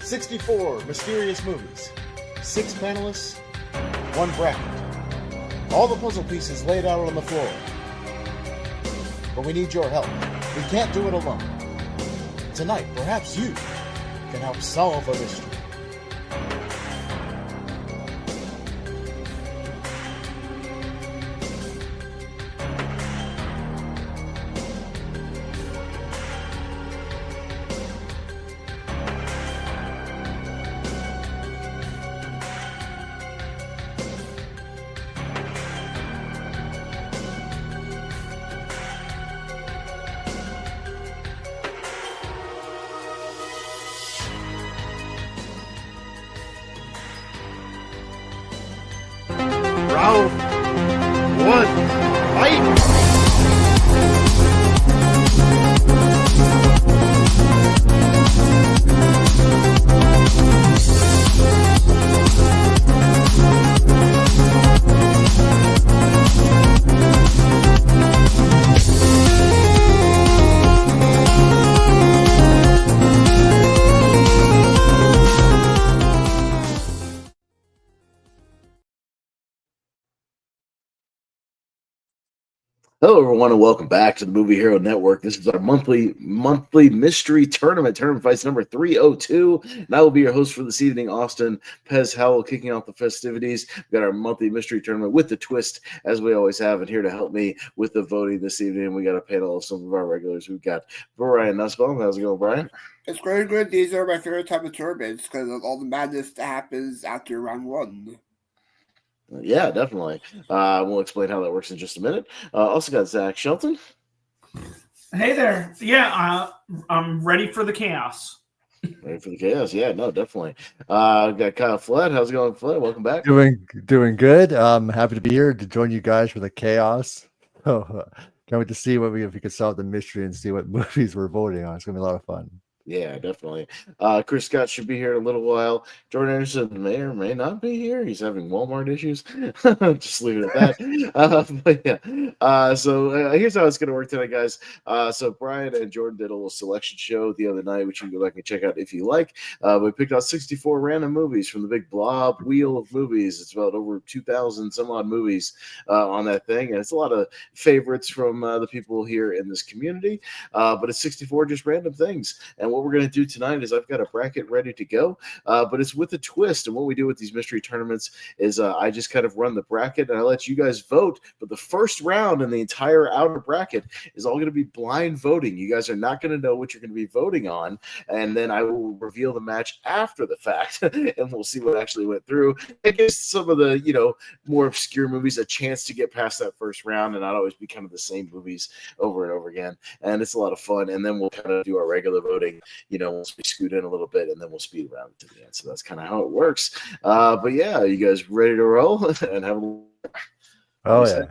64 mysterious movies, 6 panelists, 1 bracket. All the puzzle pieces laid out on the floor. But we need your help. We can't do it alone. Tonight, perhaps you can help solve a mystery. Round 1, fight! Hello, everyone, and welcome back to the Movie Hero Network. This is our monthly mystery tournament fights number 302, and I will be your host for this evening, Austin Pez Howell, kicking off the festivities. We've got our monthly mystery tournament with the twist, as we always have, and here to help me with the voting this evening, we got a panel of some of our regulars. We've got Brian Nussbaum. How's it going, Brian? It's going good. These are my favorite type of tournaments because of all the madness that happens after round 1. Yeah, definitely. We'll explain how that works in just a minute. Also got Zach Shelton. Hey there. Yeah, I'm ready for the chaos. Ready for the chaos? Yeah, no, definitely. Got Kyle Flett. How's it going, Flett? Welcome back. Doing good. Happy to be here to join you guys for the chaos. Can't wait to see if we can solve the mystery and see what movies we're voting on. It's gonna be a lot of fun. Yeah, definitely. Chris Scott should be here in a little while. Jordan Anderson may or may not be here. He's having Walmart issues. Just leave it at that. But yeah. So here's how it's going to work tonight, guys. So Brian and Jordan did a little selection show the other night, which you can go back and check out if you like. We picked out 64 random movies from the big blob wheel of movies. It's about over 2,000 some odd movies on that thing. And it's a lot of favorites from the people here in this community. But it's 64 just random things. And what we're going to do tonight is I've got a bracket ready to go, but it's with a twist. And what we do with these mystery tournaments is I just kind of run the bracket and I let you guys vote. But the first round in the entire outer bracket is all going to be blind voting. You guys are not going to know what you're going to be voting on. And then I will reveal the match after the fact and we'll see what actually went through. It gives some of the, more obscure movies a chance to get past that first round and not always be kind of the same movies over and over again. And it's a lot of fun. And then we'll kind of do our regular voting. Once we scoot in a little bit and then we'll speed around to the end. So that's kind of how it works. But yeah, you guys ready to roll and have a Oh, yeah.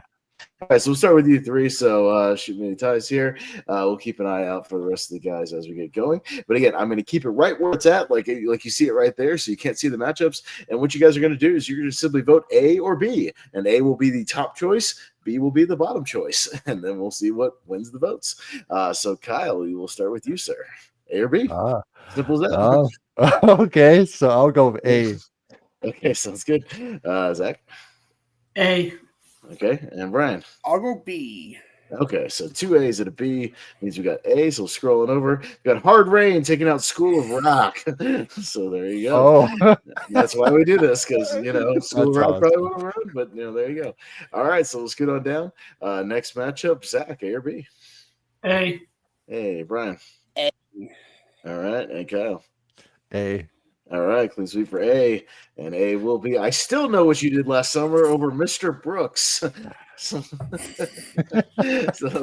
All right, so we'll start with you three. So shoot me the ties here. We'll keep an eye out for the rest of the guys as we get going. But again, I'm going to keep it right where it's at, like you see it right there, so you can't see the matchups. And what you guys are going to do is you're going to simply vote A or B, and A will be the top choice, B will be the bottom choice, and then we'll see what wins the votes. So Kyle, we will start with you, sir. A or B? Simple as that. Okay, so I'll go with A. Okay, sounds good. Zach? A. Okay, and Brian? I'll go B. Okay, so 2 A's and a B means we got A, so scrolling over. We got Hard Rain taking out School of Rock. So there you go. Oh. That's why we do this, because, School of Rock awesome. probably won't run, but, there you go. All right, so let's get on down. Next matchup, Zach, A or B? A. Hey, Brian? A. All right, and Kyle? A. All right, clean sweep for A, and A will be I Still Know What You Did Last Summer over Mr. Brooks. So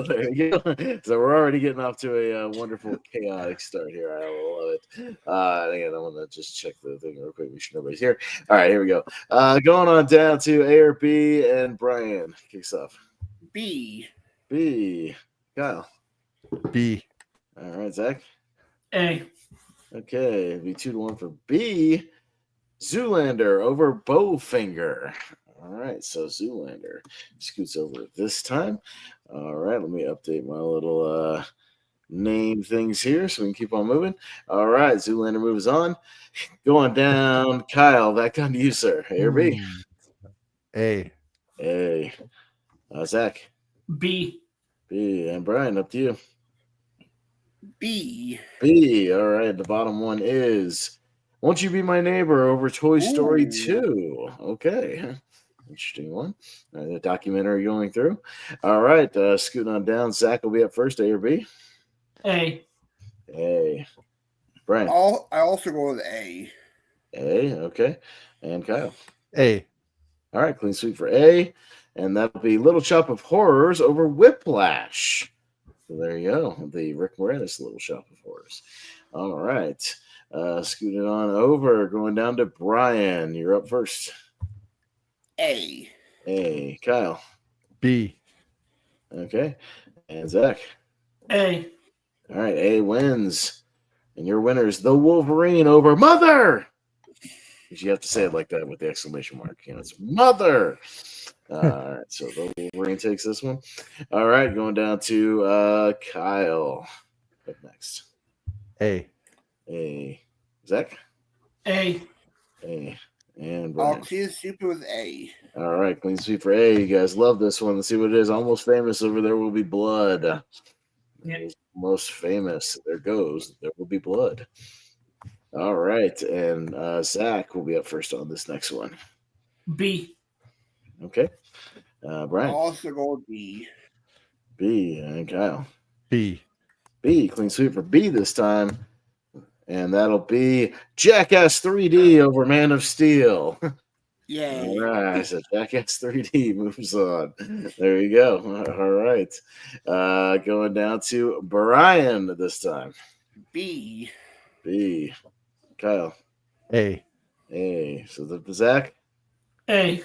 there you go. So we're already getting off to a wonderful, chaotic start here. I love it. Again, I want to just check the thing real quick. Make sure nobody's here. All right, here we go. Going on down to A or B, and Brian kicks off. B. B. Kyle? B. All right, Zach? A. Okay, it'd be 2-1 for B. Zoolander over Bowfinger. All right, so Zoolander scoots over this time. All right, let me update my little name things here so we can keep on moving. All right, Zoolander moves on. Going down, Kyle, back down to you, sir. A or B? A. A. Zach? B. B. And Brian, up to you. B. B. All right, the bottom one is Won't You Be My Neighbor over Toy Story Ooh. 2. Okay. Interesting one. The documentary going through. All right, scooting on down. Zach will be up first. A or B? A. A. Brian? I also go with A. A. Okay. And Kyle? A. All right, clean sweep for A. And that'll be Little Shop of Horrors over Whiplash. So there you go. The Rick Moranis Little Shop of Horrors. All right. Scooting on over, going down to Brian. You're up first. A. A. Kyle? B. Okay. And Zach? A. All right, A wins. And your winner is The Wolverine over Mother. You have to say it like that with the exclamation mark. It's Mother. All right, so The Wolverine takes this one. All right, going down to Kyle. Up next. A. A. Zach? A. A. And I'll Brian. clean sweep with A. All right, clean sweep for A. You guys love this one. Let's see what it is. Almost Famous over There Will Be Blood. Yeah. Most Famous. There goes. There Will Be Blood. All right, and Zach will be up first on this next one. B. Okay. I'll Brian. also go with B. B. And Kyle. B. B. Clean sweep for B this time. And that'll be Jackass 3D over Man of Steel. Yay. All right, so Jackass 3D moves on. There you go. All right. Going down to Brian this time. B. B. Kyle. A. A. So the Zach. A.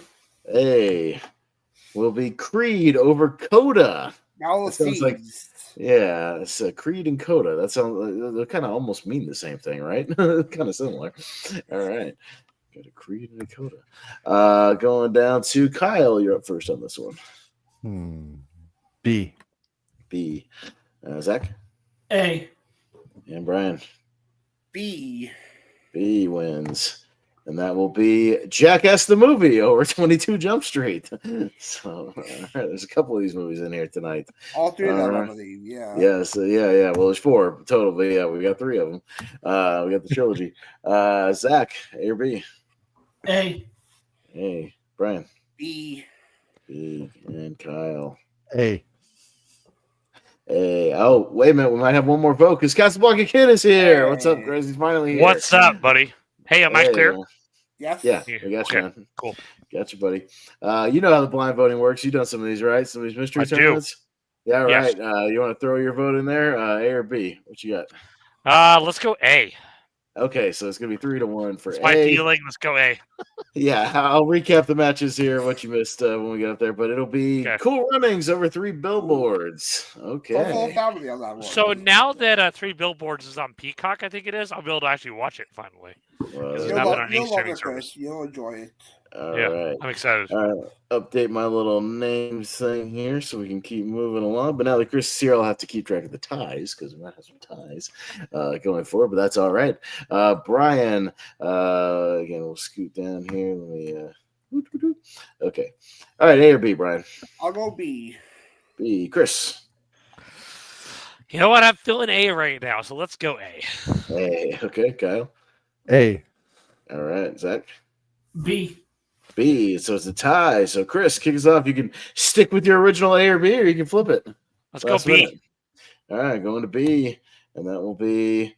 A. Will be Creed over Coda. Now That sounds like- thieves. Yeah, it's Creed and Coda. That sounds they kind of almost mean the same thing, right? Kind of similar. All right. Got a Creed and a Coda. Going down to Kyle. You're up first on this one. B. B. Zach. A. And Brian. B. B wins. And that will be Jackass the Movie over 22 Jump Street. So there's a couple of these movies in here tonight. All three of them, I Alright. believe. Yeah. Yes, yeah. Well, there's 4 total, but yeah, we got 3 of them. We got the trilogy. Zach, A or B? A. A. Brian. B. B. And Kyle. A. A. Oh, wait a minute. We might have one more vote because Casablanca Kid is here. What's up, Hey. Chris? He's finally here. What's up, buddy? Hey, am I Hey, clear? man. Yes. Yeah, Yeah, we got you, okay, man. cool. Got you, buddy. You know how the blind voting works. You've done some of these, right? Some of these mystery I do. tournaments? Yeah, Yes. right. You want to throw your vote in there? A or B? What you got? Let's go A. Okay, so it's going to be 3-1 for It's my A. feeling. Let's go A. Yeah, I'll recap the matches here, what you missed when we get up there, but it'll be Okay. Cool Runnings over 3 Billboards. Go full Okay. family on that one. So now that 3 Billboards is on Peacock, I think it is, I'll be able to actually watch it finally. Well, It's there not you been go. on any You'll love streaming it, service. Chris. You'll enjoy it. All Yeah. right. I'm excited. All right, update my little name thing here so we can keep moving along. But now that Chris is here, I'll have to keep track of the ties because we might have some ties going forward, but that's all right. Brian, again, we'll scoot down here. Let me, okay. All right, A or B, Brian? I'll go B. B. Chris? You know what? I'm feeling A right now, so let's go A. A. Okay, Kyle? A. All right, Zach? B. B. So it's a tie. So Chris, kick us off. You can stick with your original A or B, or you can flip it. Let's go Last B. minute. All right, going to B, and that will be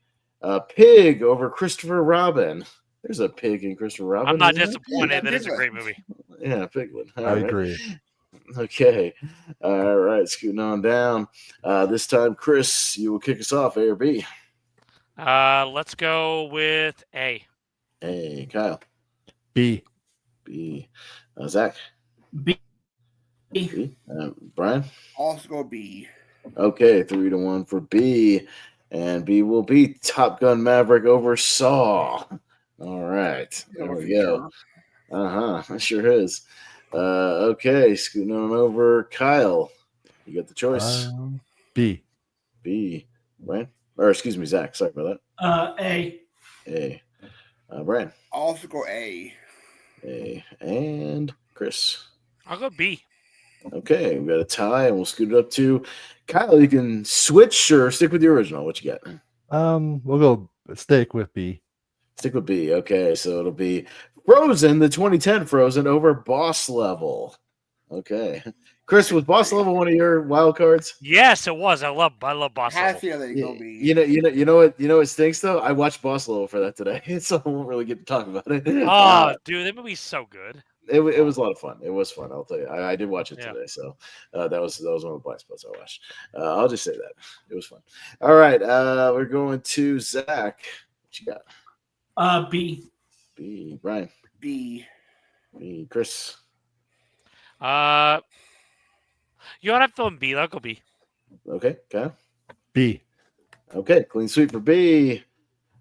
Pig over Christopher Robin. There's a pig in Christopher Robin. I'm not isn't there? disappointed. That is a great movie. Yeah, Piglet. All I right. agree. Okay. All right, scooting on down. This time, Chris, you will kick us off. A or B? Let's go with A. A. Kyle. B. B. Zach. B. B. Brian. Also go B. Okay, 3-1 for B, and B will be Top Gun Maverick over Saw. All right, there we go. That sure is. Okay, scooting on over, Kyle. You got the choice. B. B. Brian, or excuse me, Zach. Sorry about A. that. A. Brian. I'll also go A. A. And Chris. I'll go B. Okay, we got a tie, and we'll scoot it up to Kyle. You can switch or stick with the original. What you got? We'll go stick with B. Stick with B. Okay, so it'll be Frozen, the 2010 Frozen over Boss Level. Okay, Chris, was Boss Level one of your wild cards? Yes, it was. I love Boss I had a Level. feeling go B. You know what stinks though? I watched Boss Level for that today, so I won't really get to talk about it. Oh, dude, that movie's so good. It was a lot of fun. It was fun. I'll tell you. I did watch it Yeah. today, so that was one of the blind spots I watched. I'll just say that it was fun. All right, we're going to Zach. What you got? B. B. Brian. B. B. Chris. You don't have to go B. I'll go B. Okay, Kyle. B. Okay, clean sweep for B.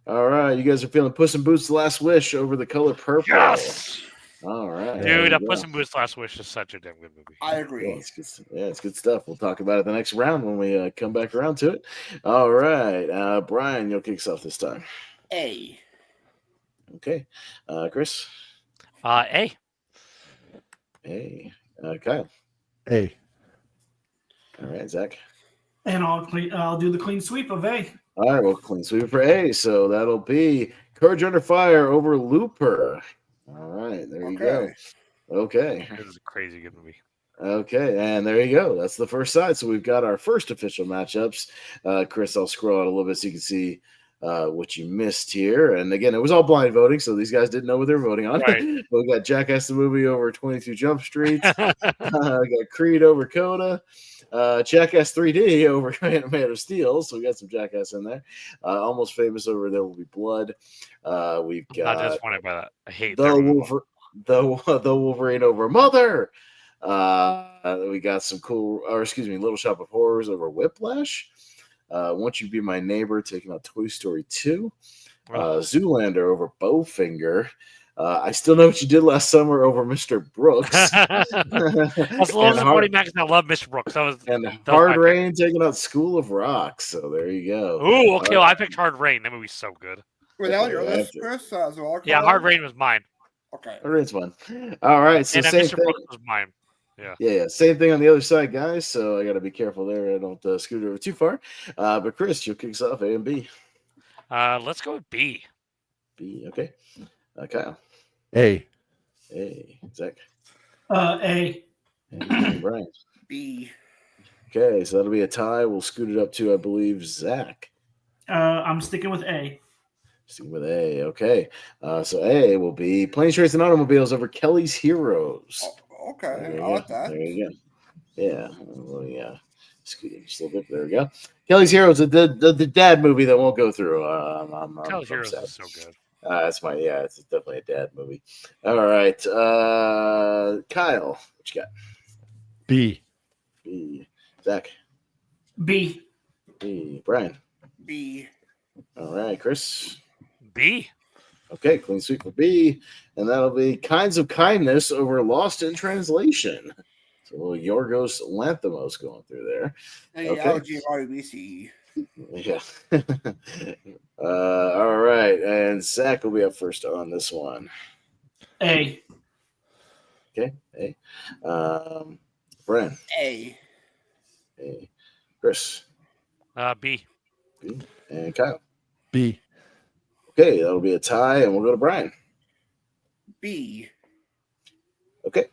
All right, you guys are feeling Puss in Boots: The Last Wish over The Color Purple. Yes, All right, dude. there you Puss go. in Boots: Last Wish is such a damn good movie. I Yeah, agree. it's good. Yeah, it's good stuff. We'll talk about it the next round when we come back around to it. All right, Brian, you'll kick us off this time. A. Okay, Chris. A. Hey, Kyle. A. All right, Zach. And I'll do the clean sweep of A. All right, well, clean sweep for A. So that'll be Courage Under Fire over Looper. All right, there you go. Okay. This is a crazy good movie. Okay, and there you go. That's the first side. So we've got our first official matchups. Chris, I'll scroll out a little bit so you can see what you missed here. And again, it was all blind voting, so these guys didn't know what they were voting on. Right. But we got Jackass the movie over 22 Jump Street. We got Creed over Coda. Jackass 3D over Man of Steel. So we got some Jackass in there. Almost Famous over There Will Be Blood. We've Not got disappointed by that. I hate the that. the Wolverine over Mother. We got some cool, or excuse me, Little Shop of Horrors over Whiplash. Won't You Be My Neighbor taking out Toy Story 2. Zoolander over Bowfinger. I Still Know What You Did Last Summer over Mr. Brooks. That's a little disappointing, Max. I love Mr. Brooks. And that was Hard my pick. Rain taking out School of Rock. So there you go. Ooh, okay. Well, I picked Hard Rain. That movie's so good. Wait, that was your Okay, list, Chris? As well, Yeah, Hard Rain was mine. Okay. Hard Rain's fun. All right, so And then same Mr. thing. Brooks was mine. Yeah, same thing on the other side, guys. So I got to be careful there. I don't scoot over too far. But Chris, you'll kick us off A and B. Let's go with B. B, okay. Kyle. A. A. Zach. A. And Brian. B. Okay, so that'll be a tie. We'll scoot it up to, I believe, Zach. I'm sticking with A. Sticking with A. Okay. So A will be Planes, Trains, and Automobiles over Kelly's Heroes. Oh, okay. There you I go. like that. There you go. Yeah. Well, yeah. Scooting just a little bit. There we go. Kelly's Heroes, the dad movie that won't go through. I'm Kelly's Heroes sad. is so good. That's it's definitely a dad movie. All right. Kyle, what you got? B. B. Zach. B. B. Brian. B. All right, Chris. B. Okay, clean sweep for B, and that'll be Kinds of Kindness over Lost in Translation. So a little Yorgos Lanthimos going through there. Hey, Okay. LGRBC. Yeah. All right, and Zach will be up first on this one. A. Okay. Hey. Brian. A. Hey. Chris. B. B. And Kyle. B. Okay, that'll be a tie, and we'll go to Brian. B. Okay.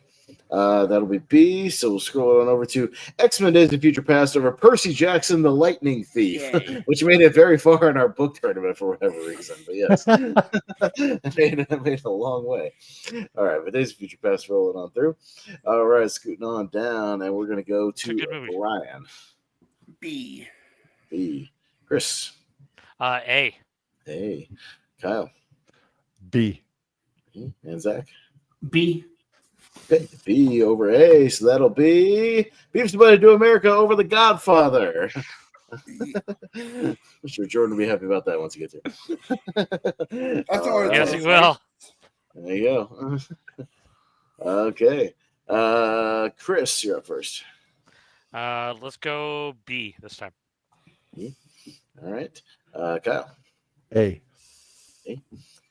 That'll be B. So we'll scroll on over to X-Men Days of Future Past over Percy Jackson, the Lightning Thief, Yay. which made it very far in our book tournament for whatever reason. But yes, it made it a long way. All right, but Days of Future Past rolling on through. All right, scooting on down, and we're going to go It's a good to movie. Brian. B. B. Chris. A. Hey. Kyle. B. And Zach. B. Okay, B over A, so that'll be Beavis and Buddy Do America over The Godfather. I'm sure Jordan will be happy about that once he gets here. That's All always Yes, right, he will. there you go. Okay. Chris, you're up first. Let's go B this time. All right. Kyle. A.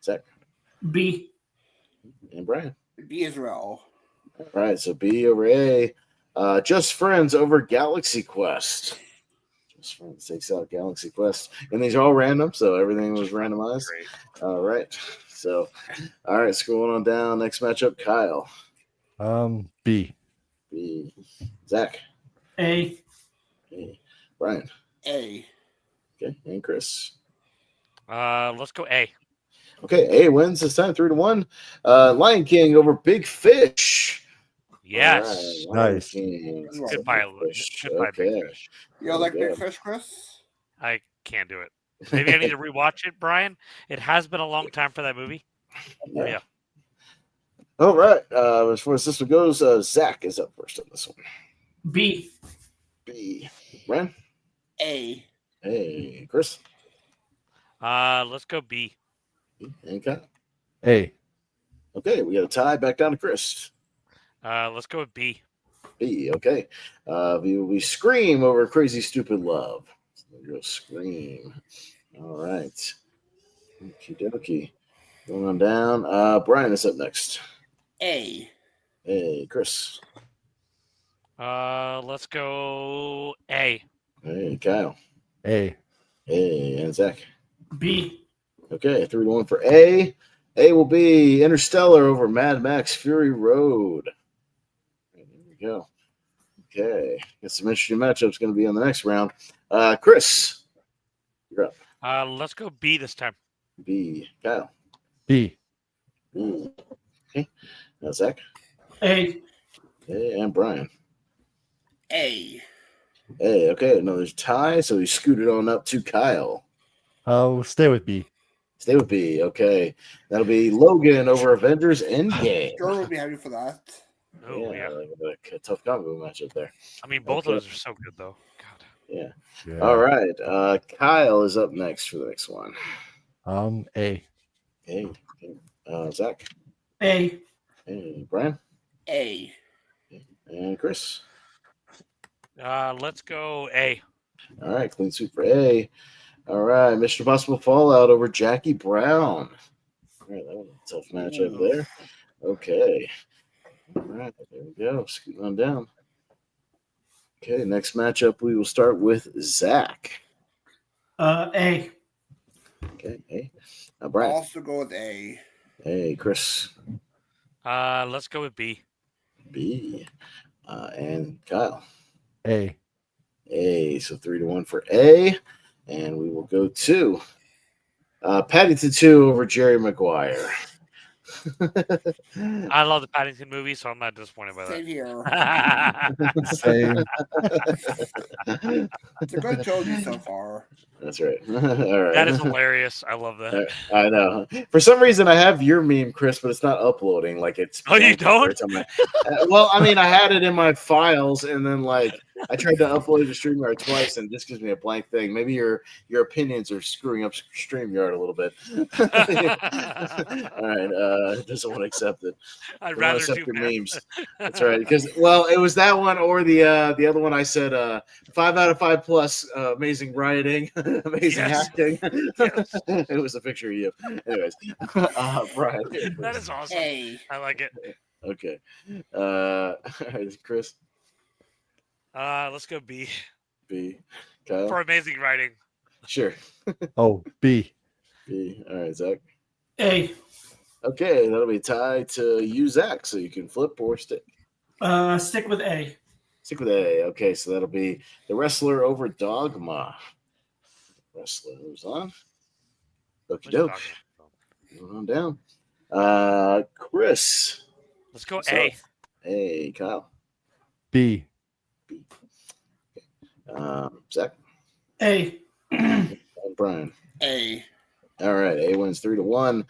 Zach. B. And Brian. B Israel. All right. So B over A. Just Friends over Galaxy Quest. Just Friends takes out Galaxy Quest. And these are all random, so everything was randomized. Great. All right. So, all right. Scrolling on down. Next matchup, Kyle. B. B. Zach. A. A. Brian. A. Okay. And Chris. Let's go A. Okay. A wins this time 3-1. Lion King over Big Fish. Yes. All right, Lion Nice. King. Goodbye, goodbye, Big Okay. Fish. You don't like Okay. Big Fish, Chris? I can't do it. Maybe I need to rewatch it, Brian. It has been a long time for that movie. Yeah. All right. As far as this one goes, Zach is up first on this one. B. B. Brian. A. Hey, Chris. Let's go B. And Kyle. A. Okay, we got a tie back down to Chris. Let's go with B. B. Okay. We Scream over Crazy Stupid Love. We'll Scream. All right. Okie dokie. Going on down. Brian is up next. A. Hey, Chris. Let's go A. Hey, Kyle. A. Hey, and Zach. B. Okay, 3-1 for A. A will be Interstellar over Mad Max Fury Road. There we go. Okay. Guess some interesting matchups going to be on the next round. Chris, you're up. Let's go B this time. B. Kyle. B. B. Okay. Zach. A. Okay, and Brian. A. Hey, okay, another tie, so he scooted on up to Kyle. We'll stay with B. Stay with B, okay. That'll be Logan over Avengers Endgame. Jordan would be happy for that. Oh, yeah. Like a tough combo matchup there. I mean, both Okay. of those are so good, though. God. Yeah. Yeah. All right. Kyle is up next for the next one. A. Hey, Zach. A. Hey, Brian. A. And Chris. Let's go A. All right, clean sweep for A. All right, Mr. Possible Fallout over Jackie Brown. All right, that was a tough matchup there. Okay. All right, there we go. Scooting on down. Okay, next matchup, we will start with Zach. A. Okay, hey. I'll Brian. also go with A. Hey, Chris. Let's go with B. B. And Kyle. A. A. So 3-1 for A. And we will go to Paddington 2 over Jerry Maguire. I love the Paddington movie, so I'm not disappointed by Same here. that. Same. It's a good trilogy so far. That's right. All right. That is hilarious. I love that. I know. For some reason, I have your meme, Chris, but it's not uploading. Like it's. Oh, you don't? Well, I mean, I had it in my files, and then like I tried to upload it to StreamYard twice, and it just gives me a blank thing. Maybe your opinions are screwing up StreamYard a little bit. All right. Doesn't want to accept it. I'd Doesn't want rather to accept do your that. memes. That's right. Because it was that one or the other one. I said 5 out of 5 plus. Amazing writing, amazing Yes. acting. Yes. It was a picture of you. Anyways, Brian. That is awesome. A. I like it. Okay. Chris. Let's go B B. Kyle. for amazing writing. Sure. Oh, B. B. All right, Zach. A. Okay, that'll be tied to you, Zach. So you can flip or stick. Stick with A. Stick with A. Okay, so that'll be The Wrestler over Dogma. Wrestler moves on. Okie doke. Moving on down. Chris. Let's go What's A. up? Hey, Kyle. B. Zach. A. And Brian. A. All right, A wins 3-1.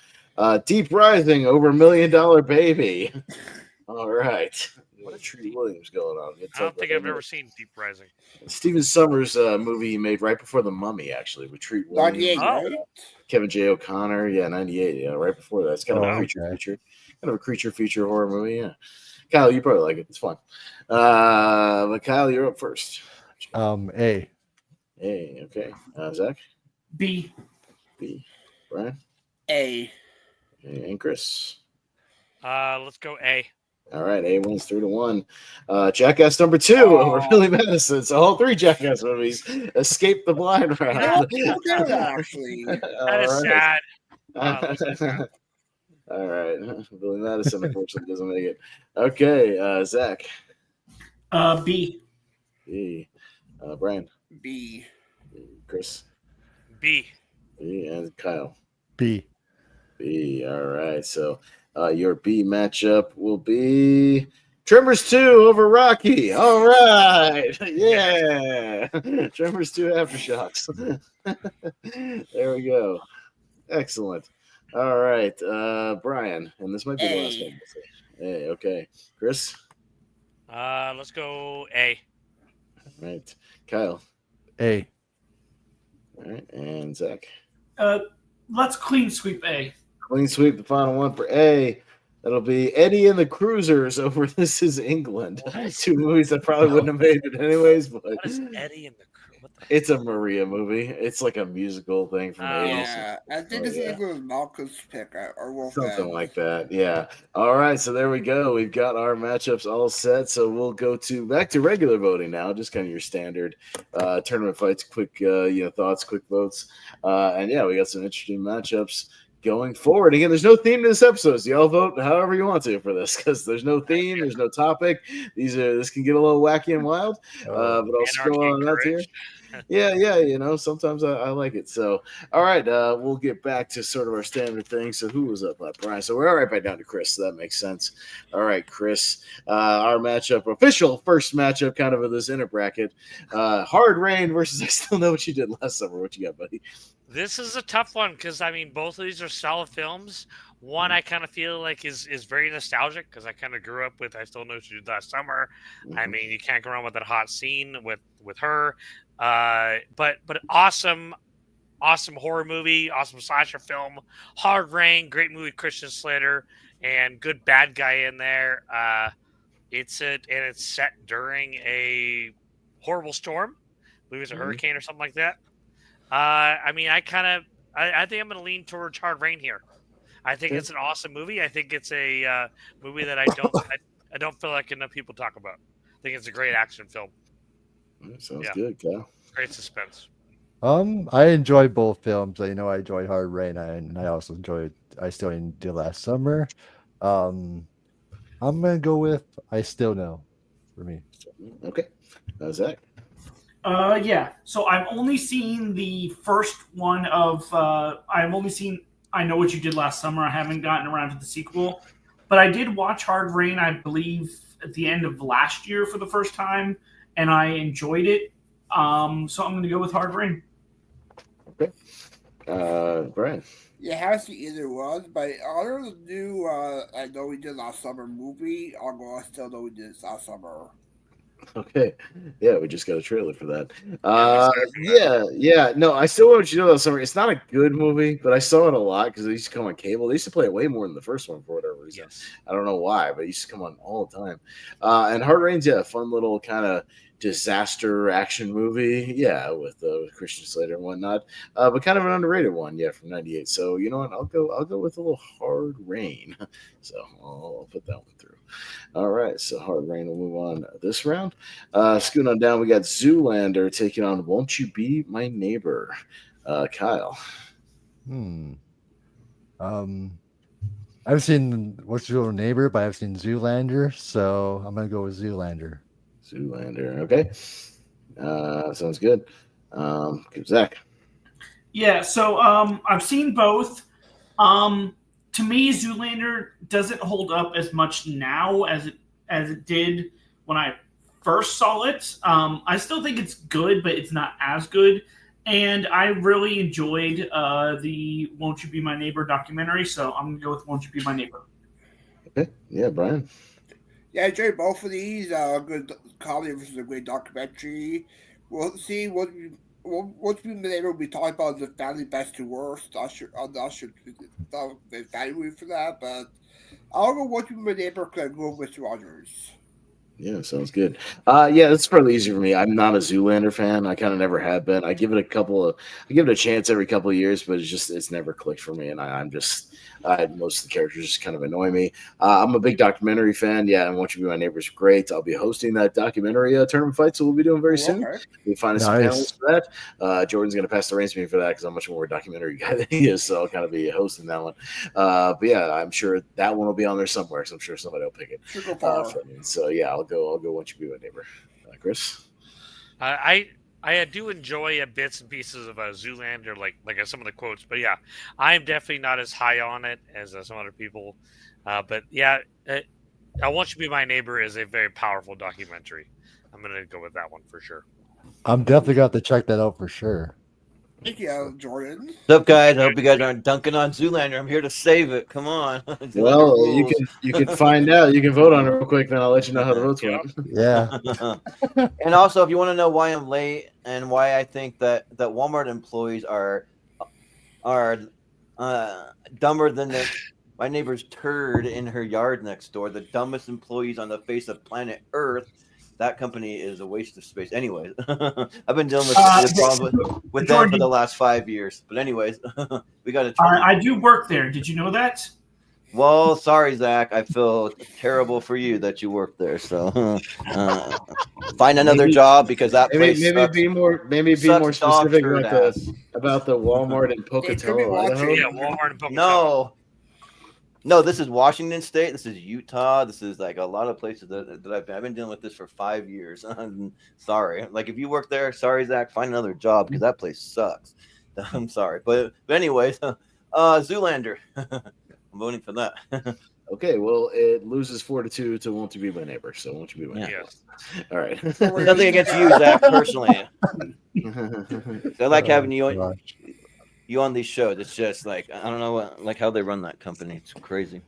Deep Rising over $1 Million Baby. All right. What a Treat Williams going on. I don't think I've ever seen Deep Rising. Steven Summers movie he made right before the Mummy, actually, with Treat Williams. 98, Oh. right? Kevin J. O'Connor. Yeah, 98. Yeah, right before that. It's kind of a creature okay. feature. Kind of a creature feature horror movie. Yeah. Kyle, you probably like it. It's fun. But Kyle, you're up first. A. Hey, okay. Zach. B. B. Brian? A. And Chris? Let's go A. All right, A wins 3-1. Jackass number 2 over Billy Madison. So all 3 Jackass movies escaped the blind round. I'm okay with that, actually. That is sad. Wow, All right. Billy Madison, unfortunately, doesn't make it. Okay, Zach. B. B. Brian. B. Chris. B. B. And Kyle. B. B. All right. So your B matchup will be Tremors 2 over Rocky. All right. Yeah. Tremors 2 Aftershocks. There we go. Excellent. All right. Brian, and this might be the last one. Hey, okay. Chris? Let's go A. All right. Kyle? A. All right. And Zach? Let's clean sweep A. Clean sweep, the final one for A. That'll be Eddie and the Cruisers over This Is England. 2 movies that probably wouldn't have made it anyways, but What is Eddie and the Crew? What the it's a Maria movie. It's like a musical thing from the 80s. Yeah, I think this is Malcolm's pick or Wolfman. Something like that. Yeah. All right. So there we go. We've got our matchups all set. So we'll go back to regular voting now. Just kind of your standard tournament fights, quick thoughts, quick votes. And yeah, we got some interesting matchups going forward. Again, there's no theme to this episode, so y'all vote however you want to for this, because there's no theme, there's no topic. This can get a little wacky and wild, but I'll scroll on up here. Yeah, sometimes I like it. So, all right, we'll get back to sort of our standard thing. So, who was up left? Brian. So, we're right back down to Chris. So that makes sense. All right, Chris, our official first matchup kind of of this inner bracket. Hard Rain versus I Still Know What You Did Last Summer. What you got, buddy? This is a tough one because, I mean, both of these are solid films. One I kind of feel like is very nostalgic because I kind of grew up with I Still Know What You Did Last Summer. Mm-hmm. I mean, you can't go wrong with that hot scene with her. But awesome horror movie, awesome slasher film. Hard Rain, great movie, Christian Slater, and good bad guy in there. It's set during a horrible storm. I believe it's a hurricane or something like that. I mean, I think I'm going to lean towards Hard Rain here. I think it's an awesome movie. I think it's a movie that I don't feel like enough people talk about. I think it's a great action film. Sounds good, Kyle. Great suspense. I enjoy both films. I enjoyed Hard Rain, and I also enjoyed I Still Did Last Summer. I'm gonna go with I Still Know for me. Okay, Zach. Yeah. So I've only seen the first one of. I've only seen I Know What You Did Last Summer. I haven't gotten around to the sequel, but I did watch Hard Rain, I believe, at the end of last year for the first time, and I enjoyed it. So I'm going to go with Hard Rain. Okay. Brian. Yeah, I haven't seen either one, but other than the new I Know We Did Last Summer movie, I'll go I Still Know We Did Last Summer. Okay. Yeah, we just got a trailer for that. Yeah. No, I Still Know What You Did Last Summer. It's not a good movie, but I saw it a lot because it used to come on cable. They used to play it way more than the first one for whatever reason. Yes. I don't know why, but it used to come on all the time. And Hard Rain's, a fun little kind of disaster action movie, with Christian Slater and whatnot, but kind of an underrated one, from '98. So you know what, I'll go with a little Hard Rain. So I'll put that one through. All right, so Hard Rain will move on this round. Scooting on down, we got Zoolander taking on Won't You Be My Neighbor. Kyle. I've seen What's Your Neighbor, but I've seen Zoolander, so I'm gonna go with Zoolander. Okay. Sounds good. Zach. Yeah, so I've seen both. To me, Zoolander doesn't hold up as much now as it did when I first saw it. I still think it's good, but it's not as good. And I really enjoyed the Won't You Be My Neighbor documentary, so I'm going to go with Won't You Be My Neighbor. Okay. Yeah, Brian. Yeah, I enjoyed both of these. Good comedy versus a great documentary. We'll see what we've been able to be talking about the family best to worst. I'm not sure the value for that, but I'll go What You My Neighbor because I go with Mr. Rogers. Yeah, sounds good. Yeah, it's probably easier for me. I'm not a Zoolander fan. I kind of never have been. I give it a chance every couple of years, but it's never clicked for me. And most of the characters just kind of annoy me. I'm a big documentary fan. Yeah, and Won't You Be My Neighbor's great. I'll be hosting that documentary tournament fight, so we'll be doing very soon. Okay. We'll find some Nice. panelists for that. Jordan's going to pass the reins to me for that because I'm much more a documentary guy than he is, so I'll kind of be hosting that one. But yeah, I'm sure that one will be on there somewhere, so I'm sure somebody will pick it. Should go far. For me. So yeah, I'll go. Won't You Be My Neighbor, Chris? I do enjoy bits and pieces of Zoolander, like some of the quotes, but yeah, I'm definitely not as high on it as some other people. But yeah, I Want You to Be My Neighbor is a very powerful documentary. I'm gonna go with that one for sure. I'm definitely going to have to check that out for sure. Thank you, Jordan. What's up, guys? I hope you guys aren't dunking on Zoolander. I'm here to save it. Come on. Zoolander Well, rules. you can find out. You can vote on it real quick, then I'll let you know how the votes went. Yeah. And also, if you want to know why I'm late and why I think that Walmart employees are dumber than my neighbor's turd in her yard next door, the dumbest employees on the face of planet Earth. That company is a waste of space. Anyways, I've been dealing with this problem with them for the last 5 years. But anyways, we got to. I do work there. Did you know that? Well, sorry, Zach. I feel terrible for you that you work there. So find another job because that place sucks. Be more specific about the Walmart in Pocatello, Idaho. Yeah, Walmart in Pocatello. No, this is Washington State. This is Utah. This is like a lot of places that I've been dealing with this for 5 years. I'm sorry. Like if you work there, sorry, Zach, find another job because that place sucks. I'm sorry. But anyways, Zoolander. I'm voting for that. Okay, well, it loses 4-2 to Won't You Be My Neighbor. So Won't You Be My Neighbor. Yes. All right. Nothing against you, Zach, personally. I like having you on these shows. It's just like I don't know like how they run that company. It's crazy.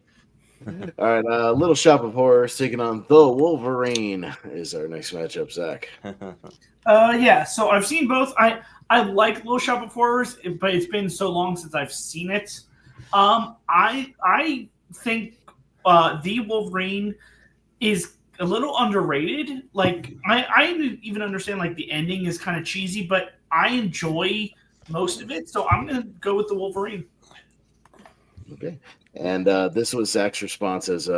All right, Little Shop of Horrors taking on the Wolverine is our next matchup, Zach. Yeah. So I've seen both. I like Little Shop of Horrors, but it's been so long since I've seen it. I think the Wolverine is a little underrated. Like I even understand like the ending is kind of cheesy, but I enjoy most of it, so I'm gonna go with the Wolverine. Okay, and this was Zach's response as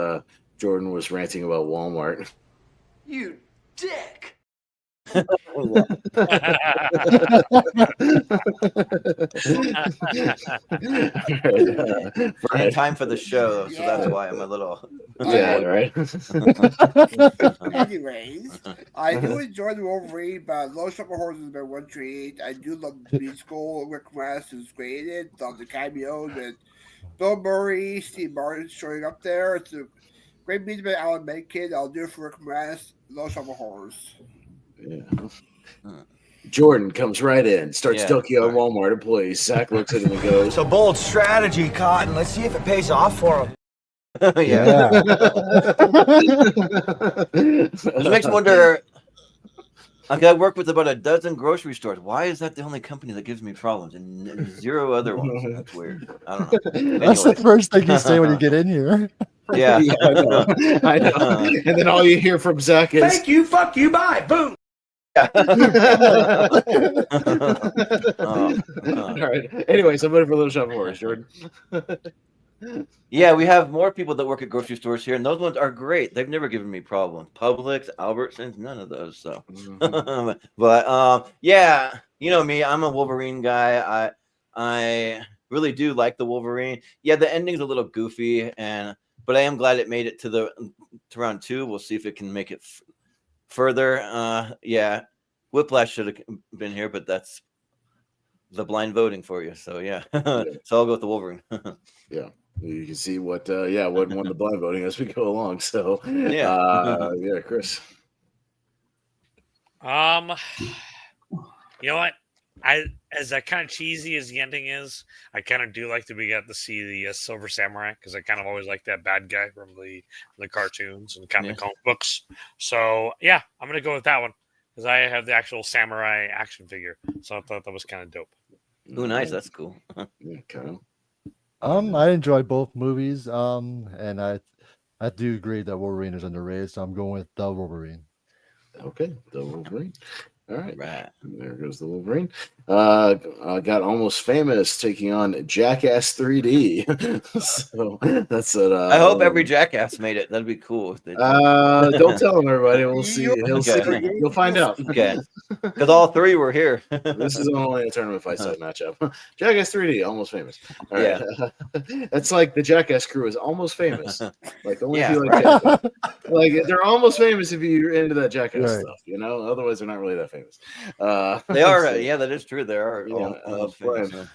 Jordan was ranting about Walmart. You dick. In time for the show, so that's why I'm a little. Yeah, right. Anyways, I do enjoy the Wolverine, but Little Shop of Horrors has been one treat. I do love the musical. Rick Moranis is great in it. Love the cameos and Bill Murray, Steve Martin showing up there. It's a great music by Alan Menken. I'll do it for Rick Moranis. Little Shop of Horrors. Yeah. Jordan comes right in, starts dunking on Walmart employees. Zach looks at him and goes, It's a bold strategy, Cotton. Let's see if it pays off for him. Yeah. It makes me wonder. I work with about a dozen grocery stores. Why is that the only company that gives me problems and zero other ones? That's weird. I don't know. That's the first thing you say when you get in here. Yeah. I know. And then all you hear from Zach is, Thank you, fuck you, bye, boom. all right. Anyways, I'm voting for Little Shop of Horrors, Jordan. Yeah, we have more people that work at grocery stores here, and those ones are great. They've never given me problems. Publix, Albertsons, none of those. So, but yeah, you know me. I'm a Wolverine guy. I really do like the Wolverine. Yeah, the ending's a little goofy, but I am glad it made it to round 2. We'll see if it can make it further. Yeah, Whiplash should have been here, but that's the blind voting for you. So yeah, so I'll go with the Wolverine. Yeah. You can see what won the blind voting as we go along. So yeah, Chris. You know what? As that kind of cheesy as the ending is, I kind of do like that we got to see the Silver Samurai because I kind of always like that bad guy from the cartoons and kind of the comic books. So yeah, I'm gonna go with that one because I have the actual samurai action figure. So I thought that was kind of dope. Ooh, nice. That's cool. Yeah, Kyle. I enjoy both movies. And I do agree that Wolverine is underrated, so I'm going with the Wolverine. Okay, the Wolverine. All right. Right. There goes the Wolverine. Got Almost Famous taking on Jackass 3D. So that's it. I hope every Jackass made it. That'd be cool if they did. Don't tell him, everybody. We'll see. He'll see. Okay. You'll find out. Okay. Because all three were here. This is only a tournament fight site matchup. Jackass 3D, Almost Famous. All right. That's like the Jackass crew is almost famous. Like only if you like Jackass. Like they're almost famous if you're into that Jackass Right. stuff, you know. Otherwise, they're not really that famous. They are. So, Yeah, that is true. They are. Yeah, all famous.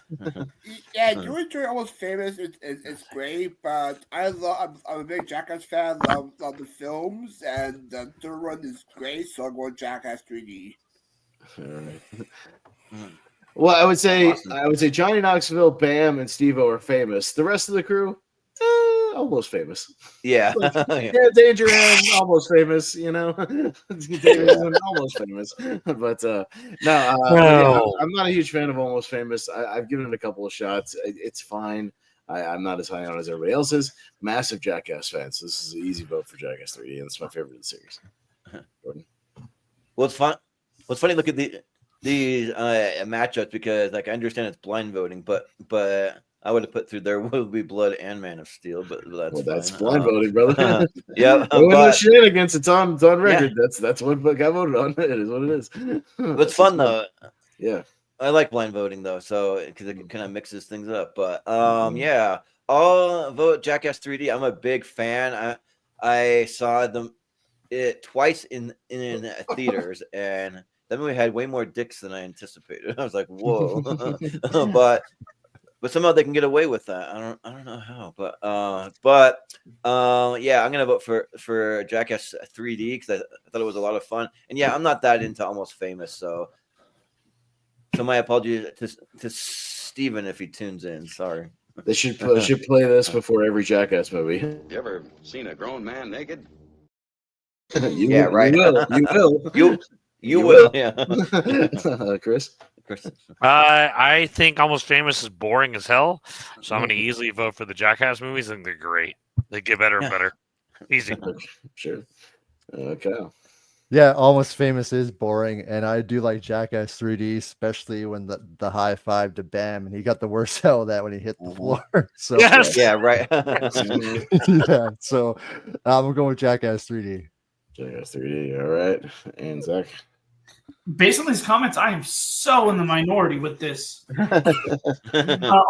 Yeah, George Joy Almost Famous. It's great, but I'm a big Jackass fan. Love the films, and the third one is great. So I'm going Jackass 3D. all right. Well, I would say Johnny Knoxville, Bam, and Steve-O are famous. The rest of the crew, almost famous. Yeah. Yeah, Danger Man, almost famous. You know, Danger Man, almost famous. But no, yeah, I'm not a huge fan of Almost Famous. I've given it a couple of shots. It's fine. I'm not as high on it as everybody else is. Massive Jackass fans. So this is an easy vote for Jackass 3D, and it's my favorite of the series. Jordan. Well, it's fun. What's funny? Look at these matchups because, like, I understand it's blind voting, but I would have put through There Will Be Blood and Man of Steel, but that's fine. Blind voting, brother. Yeah, no shenanigans. It's on record. Yeah. That's what got voted on. It is what it is. It's fun though. Yeah, I like blind voting though, so because it kind of mixes things up. But yeah, I'll vote Jackass 3D. I'm a big fan. I saw it twice in theaters, and that movie had way more dicks than I anticipated. I was like, whoa. But somehow they can get away with that. I don't know how, but yeah, I'm gonna vote for Jackass 3D because I thought it was a lot of fun. And yeah, I'm not that into Almost Famous, so my apologies to Steven if he tunes in. Sorry. They should play this before every Jackass movie. You ever seen a grown man naked? Yeah, right. You will. will. Yeah. Chris. I think Almost Famous is boring as hell, so I'm going to easily vote for the Jackass movies. I think they're great. They get better and better. Easy. Sure. Okay. Yeah, Almost Famous is boring, and I do like Jackass 3D, especially when the high five to Bam, and he got the worst hell of that when he hit the floor. So Yes. Yeah, right. yeah, so I'm going with Jackass 3D. Jackass 3D. All right. And Zach. Based on these comments, I am so in the minority with this.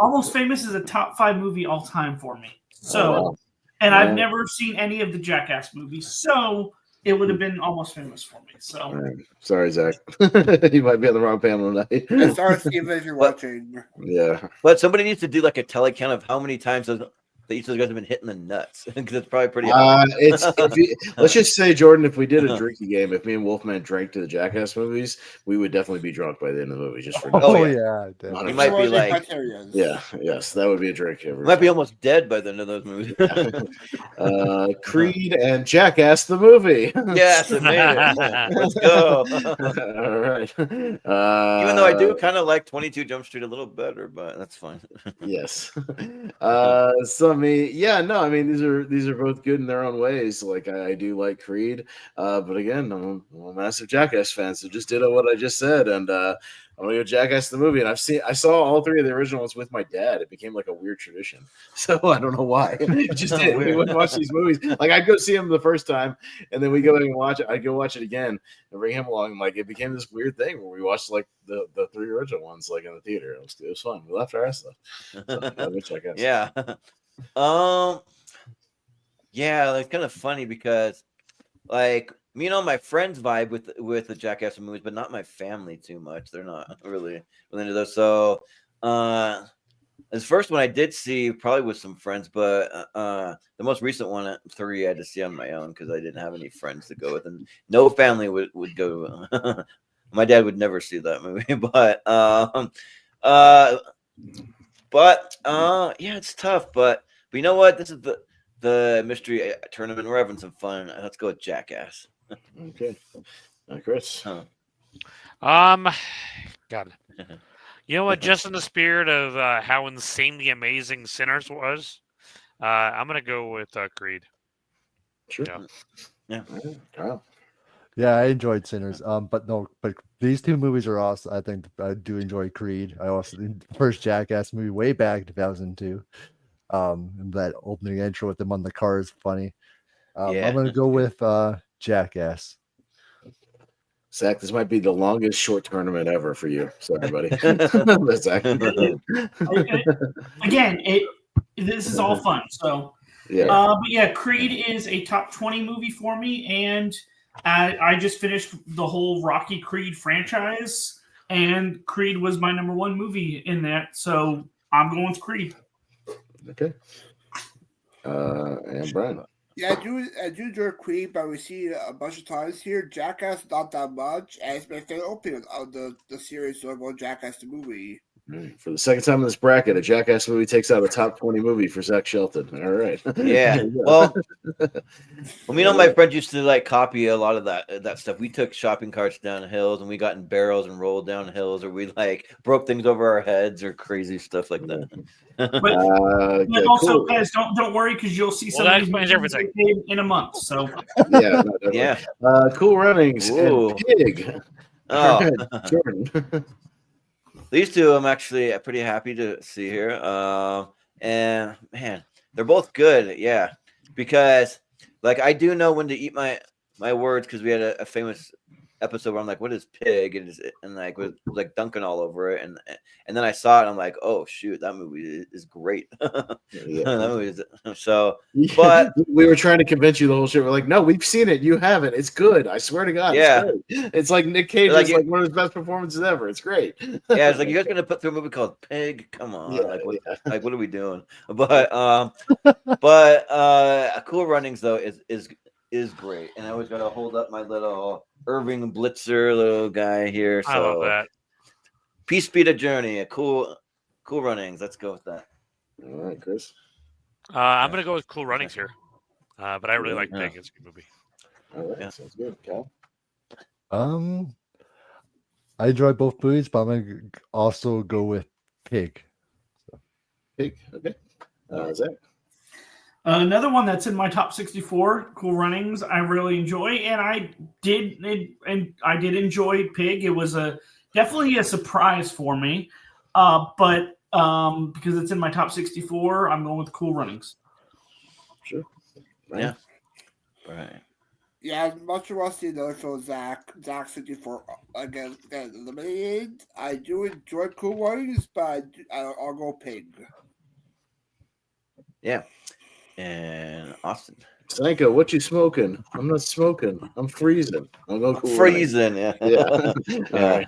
Almost Famous is a top 5 movie all time for me. So, and I've never seen any of the Jackass movies, so it would have been Almost Famous for me. So, right. Sorry, Zach. You might be on the wrong panel tonight. Sorry, Steve, if you're watching. Yeah. But somebody needs to do like a tally count of how many times each of those guys have been hitting the nuts because it's probably pretty high. Let's just say, Jordan, if we did a drinking game, if me and Wolfman drank to the Jackass movies, we would definitely be drunk by the end of the movie. Just for yeah, we might be like, yes, that would be a drink. We might be almost dead by the end of those movies. Creed and Jackass the movie. Yes, it made it. Let's go. All right. Even though I do kind of like 22 Jump Street a little better, but that's fine. Yes. So I mean, these are both good in their own ways. Like I do like Creed, but again, I'm a massive Jackass fan, so just did what I just said, and I'm gonna go Jackass the movie. And I saw all 3 of the original ones with my dad. It became like a weird tradition. So I don't know why. It just did. We would watch these movies. Like I'd go see them the first time, and then we go back and watch it. I'd go watch it again and bring him along. Like it became this weird thing where we watched like the 3 original ones like in the theater. It was fun. We laughed our ass off. So, Jackass. Yeah. Yeah, it's kind of funny because like me and all my friends vibe with the Jackass movies, but not my family too much. They're not really into those. So this first one I did see probably with some friends, but the most recent one 3 I had to see on my own because I didn't have any friends to go with, and no family would go. My dad would never see that movie, but yeah, it's tough. But you know what? This is the mystery tournament. We're having some fun. Let's go with Jackass. Okay, Chris. God. You know what? Just in the spirit of how insanely amazing Sinners was, I'm gonna go with Creed. Sure. Yeah. Kyle. Yeah, I enjoyed Sinners. But these two movies are awesome. I think I do enjoy Creed. I also the first Jackass movie way back in 2002. And that opening intro with them on the car is funny. Yeah. I'm gonna go with Jackass. Zach, this might be the longest short tournament ever for you. Sorry, buddy. Zach. Again, this is all fun. So, Yeah. but yeah, Creed is a top 20 movie for me, and I just finished the whole Rocky Creed franchise, and Creed was my number one movie in that. So I'm going with Creed. Okay. And Brian. Yeah, I do enjoy Creed, but we see it a bunch of times here. Jackass, not that much, and it's my favorite opening of the series, so I'm going Jackass the movie. For the second time in this bracket, a Jackass movie takes out a top 20 movie for Zach Shelton. All right. Yeah. Well, me and my friends used to like copy a lot of that stuff. We took shopping carts down hills, and we got in barrels and rolled down hills, or we like broke things over our heads, or crazy stuff like that. But also, guys, don't worry, because you'll see some that of these explains movies everything. in a month. So Yeah. Yeah. Cool Runnings Ooh. and Pig. Oh. Jordan. These two I'm actually pretty happy to see here. And man, they're both good. Yeah. Because like I do know when to eat my words, because we had a famous episode where I'm like, what is pig? And like was like dunking all over it. And then I saw it and I'm like, oh shoot, that movie is great. That movie is, so but we were trying to convince you the whole shit. We're like, no, we've seen it. You haven't. It's good. I swear to God. Yeah. It's like Nick Cage Like is like one of his best performances ever. It's great. Yeah, it's like, you guys gonna put through a movie called Pig? Come on, like what are we doing? But Cool Runnings though is great, and I always gotta hold up my little Irving Blitzer little guy here. So I love that. Peace be to Journey, a Cool Runnings. Let's go with that. All right, Chris. I'm gonna go with Cool Runnings here, but I really like Pig. It's a good movie. All right, sounds good. Cal? I enjoy both movies, but I'm gonna also go with Pig. Pig. Okay. Zach. another one that's in my top 64, Cool Runnings, I really enjoy, and I did enjoy Pig. It was definitely a surprise for me, but because it's in my top 64, I'm going with Cool Runnings. Sure. Right. Yeah. Right. Yeah, much of us see another film, Zach 64 again eliminated. I do enjoy Cool Runnings, but I'll go Pig. Yeah. And Austin. Sanka, what you smoking? I'm not smoking. I'm freezing. I'm going Cool freezing. Runnings. Yeah.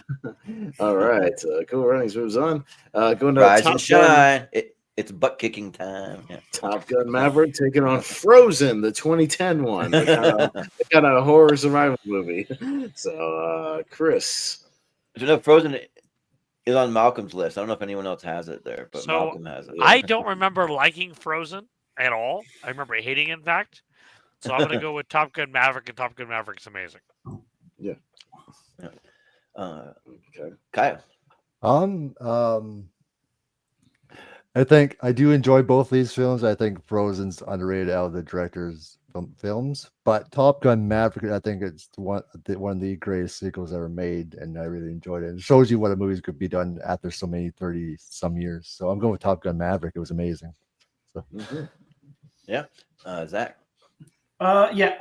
All right. Cool Runnings moves on. Going to Rise Top and shine. It's butt kicking time. Yeah. Top Gun Maverick taking on Frozen, the 2010 one, the kind of horror survival movie. So, Chris. So no, Frozen is on Malcolm's list. I don't know if anyone else has it there, but So, Malcolm has it. I don't remember liking Frozen at all. I remember hating it, in fact. So I'm going to go with Top Gun Maverick, and Top Gun Maverick's amazing. Yeah. Okay. Kyle. I think I do enjoy both these films. I think Frozen's underrated out of the director's films, but Top Gun Maverick, I think it's one of the greatest sequels ever made, and I really enjoyed it. It shows you what a movie could be done after so many 30-some years. So I'm going with Top Gun Maverick. It was amazing. So. Yeah. Zach. Yeah,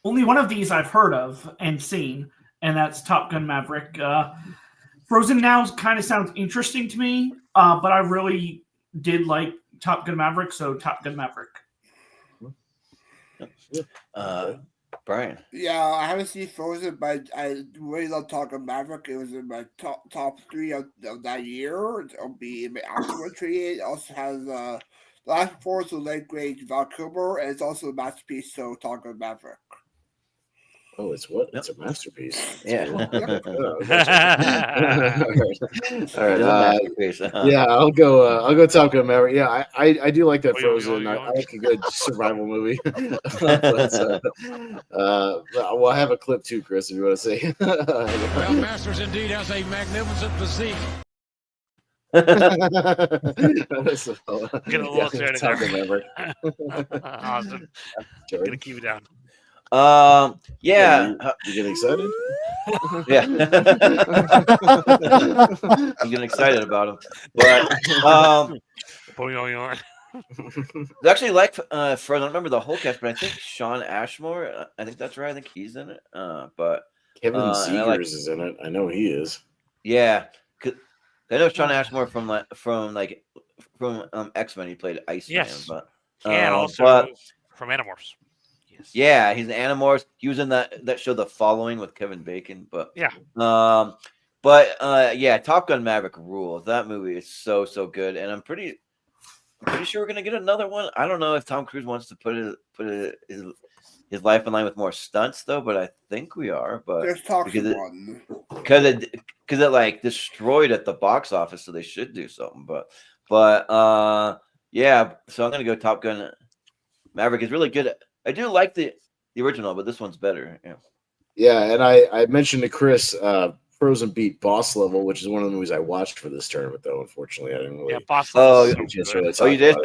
only one of these I've heard of and seen, and that's Top Gun Maverick. Frozen now kind of sounds interesting to me, but I really did like Top Gun Maverick, so Top Gun Maverick. Brian. Yeah, I haven't seen Frozen, but I really love Top Gun Maverick. It was in my top 3 of that year. It'll be in my actual tree. It also has the last performance of late great Val Kilmer, and it's also a masterpiece. So Top Gun Maverick. Oh, it's what? It's a masterpiece. Yeah. All right. Yeah, I'll go Top Gun Maverick. Yeah, I do like that Frozen. I like a good survival movie. Well, I have a clip too, Chris, if you want to say. Well, Masters indeed has a magnificent physique. So, Get a little excited Top Gun there. Maverick. Awesome. Jordan? Gonna keep it down. Yeah. You get excited? Yeah. I'm getting excited about him. But actually like for I don't remember the whole cast, but I think Sean Ashmore, I think that's right. I think he's in it. But Kevin and I like, Zegers is in it. I know he is. yeah. I know Sean Ashmore from X-Men. He played Iceman, Yes. but And also but from Animorphs. Yes. yeah, he's an Animorphs. He was in that show The Following with Kevin Bacon, but Yeah. Yeah, Top Gun Maverick rules. That movie is so good, and I'm pretty sure we're gonna get another one. I don't know if Tom Cruise wants to put his life in line with more stunts though, but I think we are. But There's talks because one. it like destroyed at the box office, so they should do something. But yeah. So I'm gonna go Top Gun Maverick is really good. I do like the original, but this one's better. Yeah. Yeah, and I mentioned to Chris Frozen beat Boss Level, which is one of the movies I watched for this tournament, though. Unfortunately, I didn't really. Yeah, Boss Level. You did?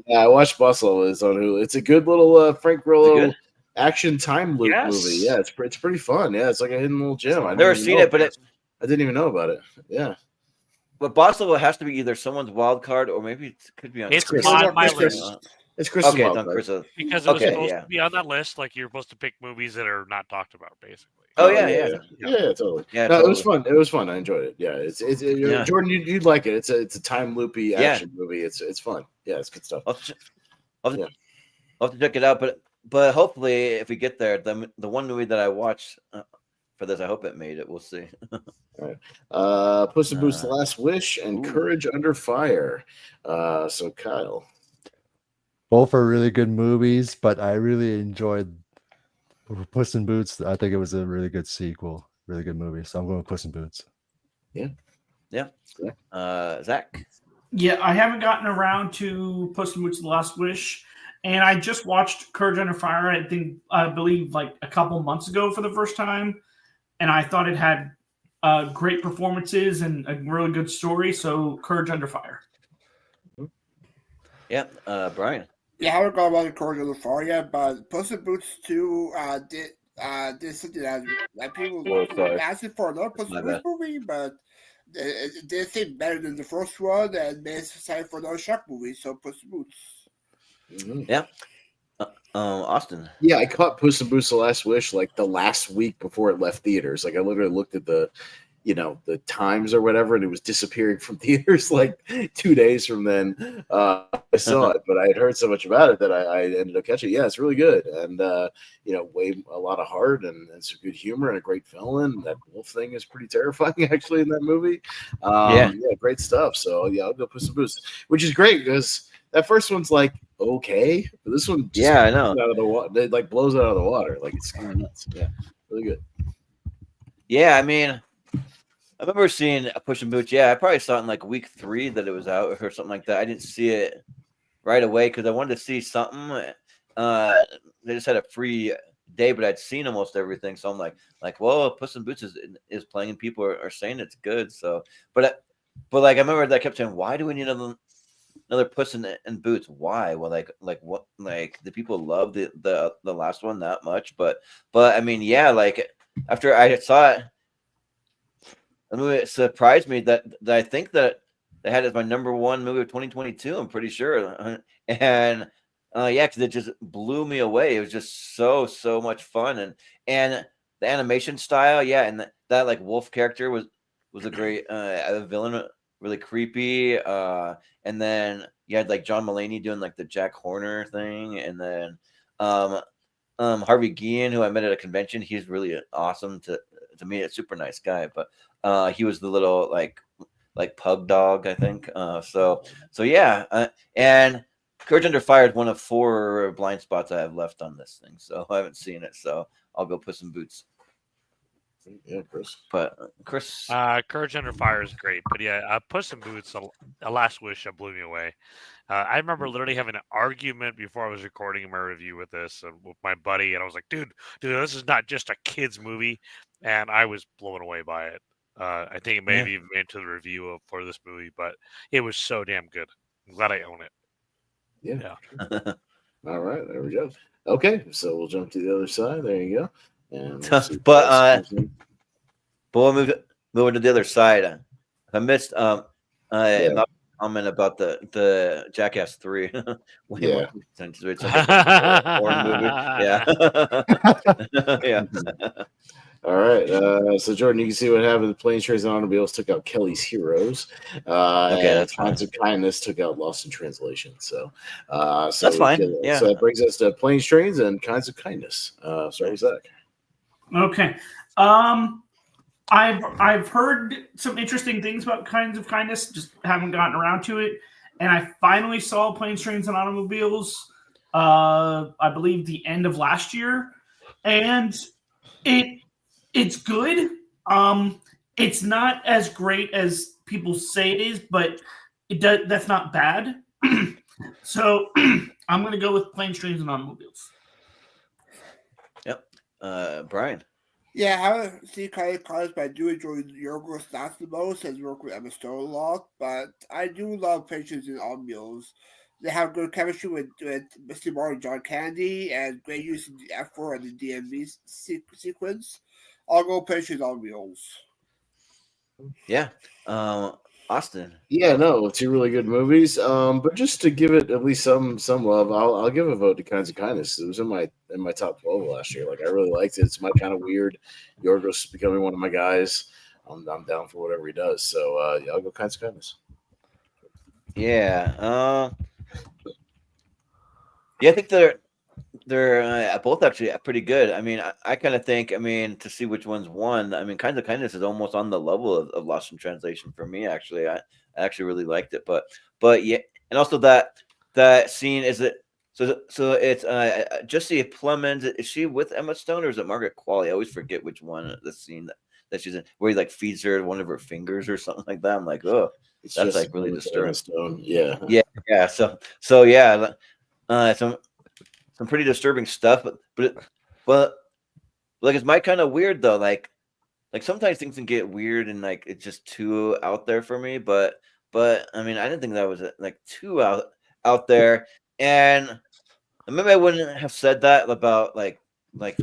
Yeah, I watched Boss Level. It's on Hulu. It's a good little Frank Grillo action time loop movie. Yeah, it's pretty fun. Yeah, it's like a hidden little gem. I've never seen it, but I didn't even know about it. Yeah. But Boss Level has to be either someone's wild card or maybe it could be on. It's on my list. It's Chris's okay, wild it's on card. Chris's. Because it was supposed to be on that list, like you're supposed to pick movies that are not talked about, basically. Oh yeah, totally. Yeah, no, totally. It was fun. It was fun. I enjoyed it. Yeah, it's Jordan, you'd like it. It's a time loopy action movie. It's fun. Yeah, it's good stuff. I'll have to check it out. But hopefully, if we get there, the one movie that I watched for this, I hope it made it. We'll see. All right. Puss in Boots: The Last Wish and Courage Under Fire. So Kyle. Both are really good movies, but I really enjoyed Puss in Boots. I think it was a really good sequel, really good movie. So I'm going with Puss in Boots. Yeah. Zach. Yeah, I haven't gotten around to Puss in Boots: The Last Wish, and I just watched Courage Under Fire. I believe like a couple months ago for the first time, and I thought it had great performances and a really good story. So Courage Under Fire. Yeah, Brian. Yeah, I haven't gone about the Courage Under Fire yet, but Puss in Boots 2 did something that people asking for another Puss in Boots movie, but it did seem better than the first one, and made it time for another shark movie. So Puss in Boots. Mm-hmm. Yeah. Austin. Yeah, I caught Puss in Boots: The Last Wish like the last week before it left theaters. Like I literally looked at the times or whatever, and it was disappearing from theaters like 2 days from then. I saw it, but I had heard so much about it that I ended up catching it. Yeah, it's really good, and way a lot of heart and some good humor and a great villain. That wolf thing is pretty terrifying actually in that movie. Yeah, great stuff. So yeah, I'll go Puss in Boots, which is great because that first one's like okay, but this one just I know. out of the water. It like blows it out of the water. Like it's kind of nuts. Yeah, really good. Yeah, I mean, I remember seeing Puss in Boots. Yeah, I probably saw it in like week 3 that it was out or something like that. I didn't see it right away because I wanted to see something. They just had a free day, but I'd seen almost everything, so I'm like, well, Puss in Boots is playing, and people are saying it's good. So, but like I remember that I kept saying, why do we need another Puss in Boots? Why? Well, like what? Like the people love the last one that much, but I mean, yeah, like after I saw it. I mean, it surprised me that I think that they had it as my number 1 movie of 2022. I'm pretty sure, and because it just blew me away. It was just so much fun, and the animation style, and that like wolf character was a great villain, really creepy. And then you had like John Mulaney doing like the Jack Horner thing, and then Harvey Guillen, who I met at a convention. He's really awesome to me. A super nice guy, but. He was the little like pug dog, I think. So yeah, and Courage Under Fire is one of 4 blind spots I have left on this thing, so I haven't seen it. So I'll go Puss in Boots. Yeah, Chris. But Chris, Courage Under Fire is great, but yeah, Puss in Boots: A Last Wish blew me away. I remember literally having an argument before I was recording my review with this with my buddy, and I was like, dude, this is not just a kids movie, and I was blown away by it. I think it may have even made to the review for this movie, but it was so damn good. I'm glad I own it. Yeah. All right, there we go. Okay, so we'll jump to the other side. There you go. And we'll see But we'll move to the other side. I missed my comment about the Jackass 3. Way more sense. It's like a porn movie. Yeah. Yeah. All right. So Jordan, you can see what happened. The Planes, Trains, and Automobiles took out Kelly's Heroes. Okay, that's fine. Kinds of Kindness took out Lost in Translation. So that's fine. Yeah. So that brings us to Planes, Trains, and Kinds of Kindness. Sorry, Zach. Okay. I've heard some interesting things about Kinds of Kindness, just haven't gotten around to it. And I finally saw Planes, Trains, and Automobiles. I believe the end of last year, and it's good. It's not as great as people say it is, but that's not bad. So I'm going to go with Planes, Trains, and Automobiles. Yep. Brian. Yeah, I haven't seen Kind of Kindness, but I do enjoy Yorgos Stats the most, as work with Emma Stone a lot. But I do love Planes and Automobiles. They have good chemistry with Mr. Martin and John Candy, and great use of the F4 and the DMV sequence. I'll go Planes and Automobiles. Yeah. Austin. Yeah, no, two really good movies. But just to give it at least some love, I'll give a vote to Kinds of Kindness. It was in my top 12 last year. Like, I really liked it. It's my kind of weird. Yorgos becoming one of my guys. I'm down for whatever he does. So yeah, I'll go Kinds of Kindness. Yeah. Yeah, I think they're both actually pretty good. I mean, I kind of think, to see which one's won. I mean, Kinds of Kindness is almost on the level of Lost in Translation for me. Actually, I actually really liked it. But yeah, and also that scene is it. So it's Jesse Plemons. Is she with Emma Stone or is it Margaret Qualley? I always forget which one. The scene that she's in, where he like feeds her one of her fingers or something like that. I'm like, oh, that's like really disturbing. Yeah. So yeah, some pretty disturbing stuff, but like it's my kind of weird though. Like sometimes things can get weird and like it's just too out there for me. But I mean, I didn't think that was like too out there, and maybe I wouldn't have said that about like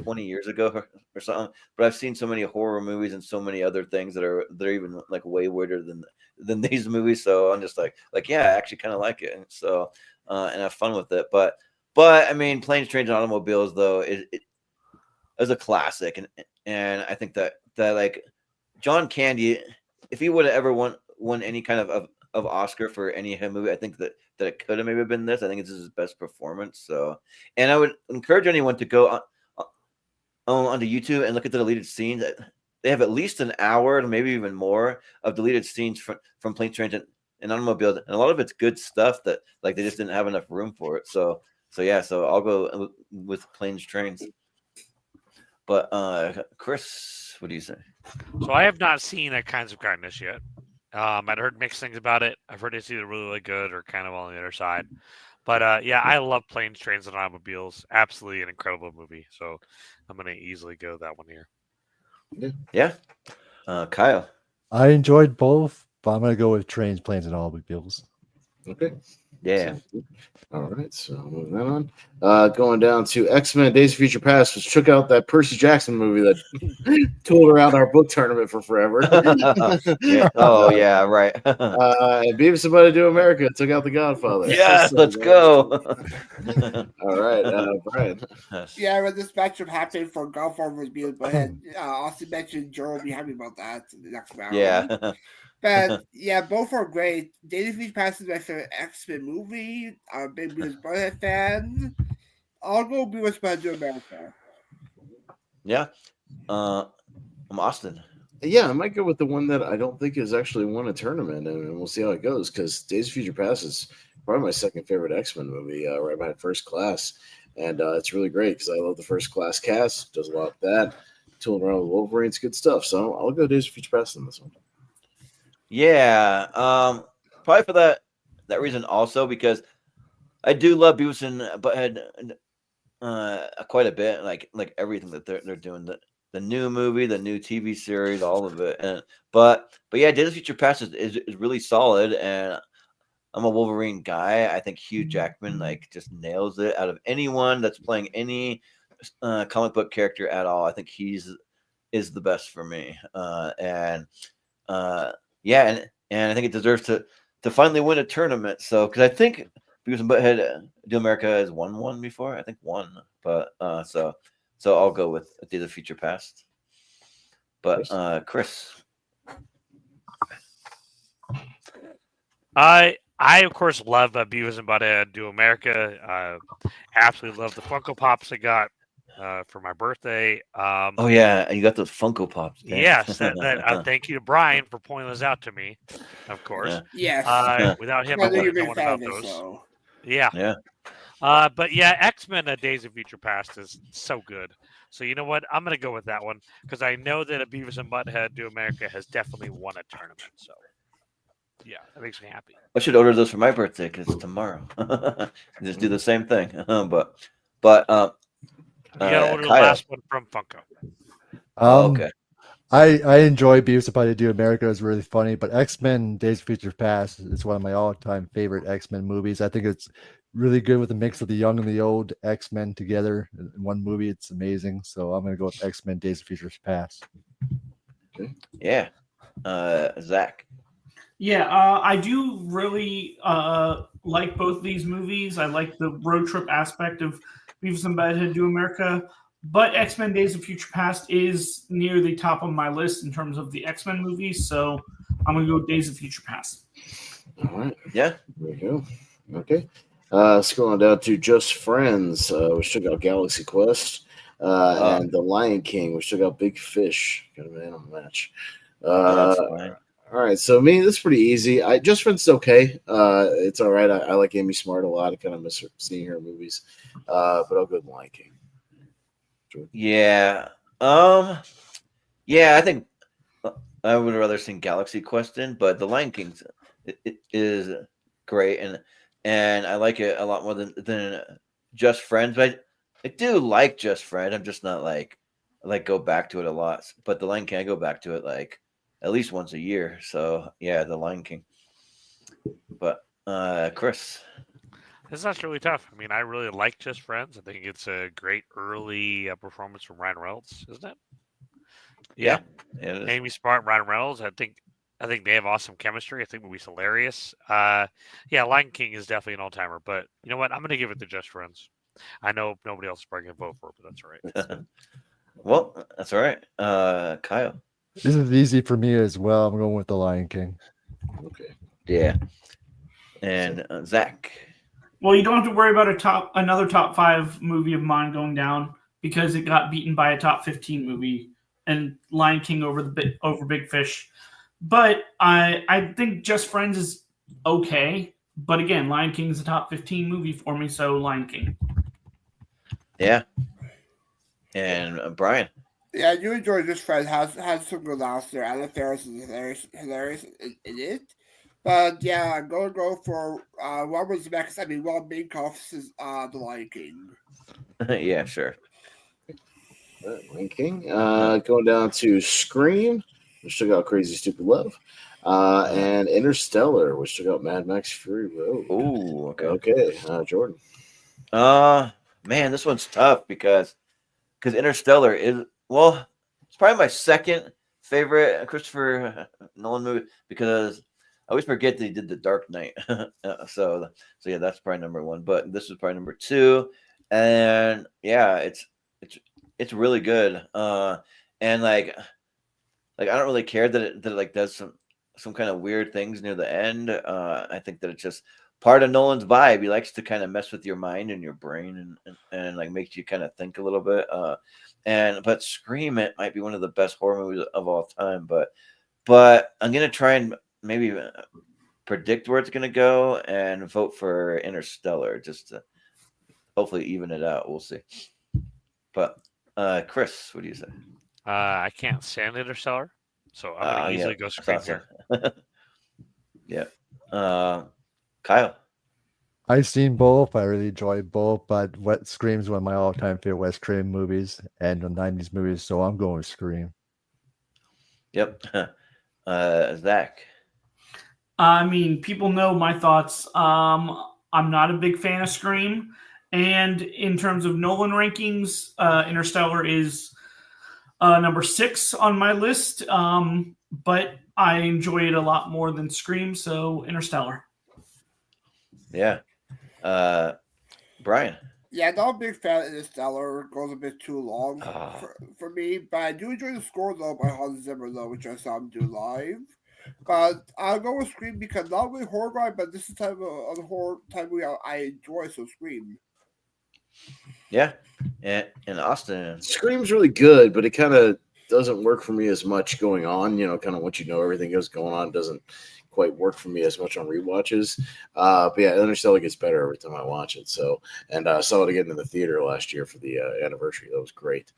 20 years ago or something. But I've seen so many horror movies and so many other things that are even like way weirder than these movies. So I'm just like yeah, I actually kind of like it, and so and have fun with it. But I mean, Planes, Trains, and Automobiles though it is a classic, and I think that like John Candy, if he would have ever won any kind of Oscar for any of his movie, I think that it could have maybe been this. I think it's his best performance. So, and I would encourage anyone to go onto YouTube and look at the deleted scenes. They have at least an hour, maybe even more, of deleted scenes from Planes, Trains, and Automobiles, and a lot of it's good stuff that like they just didn't have enough room for it. So yeah, so I'll go with Planes, Trains. But Chris, what do you say? So I have not seen Kinds of Kindness yet. I'd heard mixed things about it. I've heard it's either really, really good or kind of on the other side. But yeah, I love Planes, Trains, and Automobiles. Absolutely an incredible movie. So I'm going to easily go that one here. Yeah. Kyle. I enjoyed both, but I'm going to go with Trains, Planes, and Automobiles. Okay. Yeah. All right, so moving on. Going down to X-Men Days of Future Past, which took out that Percy Jackson movie that tooled around our book tournament for forever. Yeah. Oh, yeah, right. And Beavis and Butthead Do America took out The Godfather. Yes, let's go. All right, Brian. Yeah, when this matchup happened for Godfather was Beavis and Butthead, Austin mentioned Joe will be happy about that in the next round. Yeah. But yeah, both are great. Days of Future Past is my favorite X-Men movie. I'm a big Beavis Butthead fan. I'll go Beavis Butthead Do America. Yeah. I'm Austin. Yeah, I might go with the one that I don't think has actually won a tournament, and we'll see how it goes, because Days of Future Past is probably my second favorite X-Men movie, right behind First Class. And it's really great because I love the First Class cast. Does a lot of that. Tooling around with Wolverine's good stuff. So I'll go Days of Future Past in this one. Yeah, probably for that reason also, because I do love Beavis and Butthead quite a bit. Like everything that they're doing. the new movie, the new TV series, all of it. And but yeah, Days of Future Past is really solid, and I'm a Wolverine guy. I think Hugh Jackman like just nails it out of anyone that's playing any comic book character at all. I think is the best for me. Yeah, and I think it deserves to finally win a tournament. So because I think because Butthead Do America has won one before. I think one, but so I'll go with Days of Future Past. But Chris. I of course love Beavis and Butthead Do America. Absolutely love the Funko Pops I got for my birthday. Oh yeah, you got those Funko Pops. Damn. Yes, thank you to Brian for pointing those out to me. Of course, Yes. without him, I I know you're wouldn't a have big known fan about of this, those. though. Yeah. Yeah. But yeah, X-Men Days of Future Past is so good. So you know what? I'm gonna go with that one because I know that a Beavis and Butthead Do America has definitely won a tournament. So yeah, that makes me happy. I should order those for my birthday because it's tomorrow. Just do the same thing. But you gotta order the Kyle. last one from Funko. Okay. I enjoy Beavis and Butthead Do America. It's really funny, but X-Men Days of Future Past is one of my all-time favorite X-Men movies. I think it's really good with a mix of the young and the old X-Men together in one movie. It's amazing. So I'm gonna go with X-Men Days of Future Past. Okay. Yeah. Zach. Yeah, I do really like both of these movies. I like the road trip aspect of Beavis and Butthead Do America, but X-Men Days of Future Past is near the top of my list in terms of the X-Men movies, so I'm going to go Days of Future Past. All right. Yeah. There you go. Okay. Scrolling down to Just Friends, we still got Galaxy Quest, and The Lion King. We still got Big Fish. Got a man on the match. That's fine. All right, so me, this is pretty easy. Just Friends is okay. It's all right. I like Amy Smart a lot. I kind of miss seeing her in movies, but I'll go with The Lion King. Yeah. Yeah, I think I would rather sing Galaxy Quest in, but The Lion King it is great, and I like it a lot more than Just Friends. But I do like Just Friends. I'm just not like go back to it a lot. But The Lion King, I go back to it like at least once a year. So yeah, The Lion King. But Chris. This is really tough. I mean, I really like Just Friends. I think it's a great early performance from Ryan Reynolds, isn't it? Yeah. Amy Smart, Ryan Reynolds. I think they have awesome chemistry. I think the movie's hilarious. Yeah, Lion King is definitely an all-timer. But you know what? I'm going to give it to Just Friends. I know nobody else is probably going to vote for it, but that's all right. Well, that's all right. Kyle. This is easy for me as well. I'm going with The Lion King. Okay. Yeah. And Zach. Well, you don't have to worry about another top 5 movie of mine going down because it got beaten by a top 15 movie and Lion King over Big Fish. But I think Just Friends is okay. But again, Lion King is a top 15 movie for me, so Lion King. Yeah. And Brian. Yeah, I do enjoy Just Friends. Has some good laughs there. Anna Faris is hilarious in it. But yeah, I'm going to go for what was the next? I mean, Big Cuffs is The Lion King. Yeah, sure. Lion King. Going down to Scream, we still got Crazy Stupid Love, and Interstellar, we still got Mad Max Fury Road. Oh, okay. Okay, Jordan. Man, this one's tough because Interstellar is it's probably my second favorite Christopher Nolan movie because I always forget that he did The Dark Knight. so yeah, that's probably number 1. But this is probably number 2, and yeah, it's really good. And like I don't really care that it like does some kind of weird things near the end. I think that it's just part of Nolan's vibe. He likes to kind of mess with your mind and your brain and like makes you kind of think a little bit. But Scream, it might be one of the best horror movies of all time. But I'm gonna try and maybe predict where it's gonna go and vote for Interstellar just to hopefully even it out. We'll see. But Chris, what do you say? I can't stand Interstellar, so I'm gonna easily go Scream here. Yeah. Kyle. I've seen both. I really enjoyed both, but what Scream's one of my all-time favorite Wes Craven movies and the '90s movies, so I'm going with Scream. Yep. Zach. I mean, people know my thoughts. I'm not a big fan of Scream, and in terms of Nolan rankings, Interstellar is number 6 on my list. But I enjoy it a lot more than Scream, so Interstellar. Yeah. Brian. Yeah, not a big fan of Interstellar. It goes a bit too long for me, but I do enjoy the score though by Hans Zimmer though, which I saw him do live. But I'll go with Scream because not really horror guy, but this is the type of horror type movie I enjoy, so Scream. Yeah. And Austin. Scream's really good, but it kind of doesn't work for me as much going on. Kind of once you know everything is going on, doesn't quite work for me as much on rewatches. But yeah, Interstellar gets better every time I watch it. So, and I saw it again in the theater last year for the anniversary. That was great.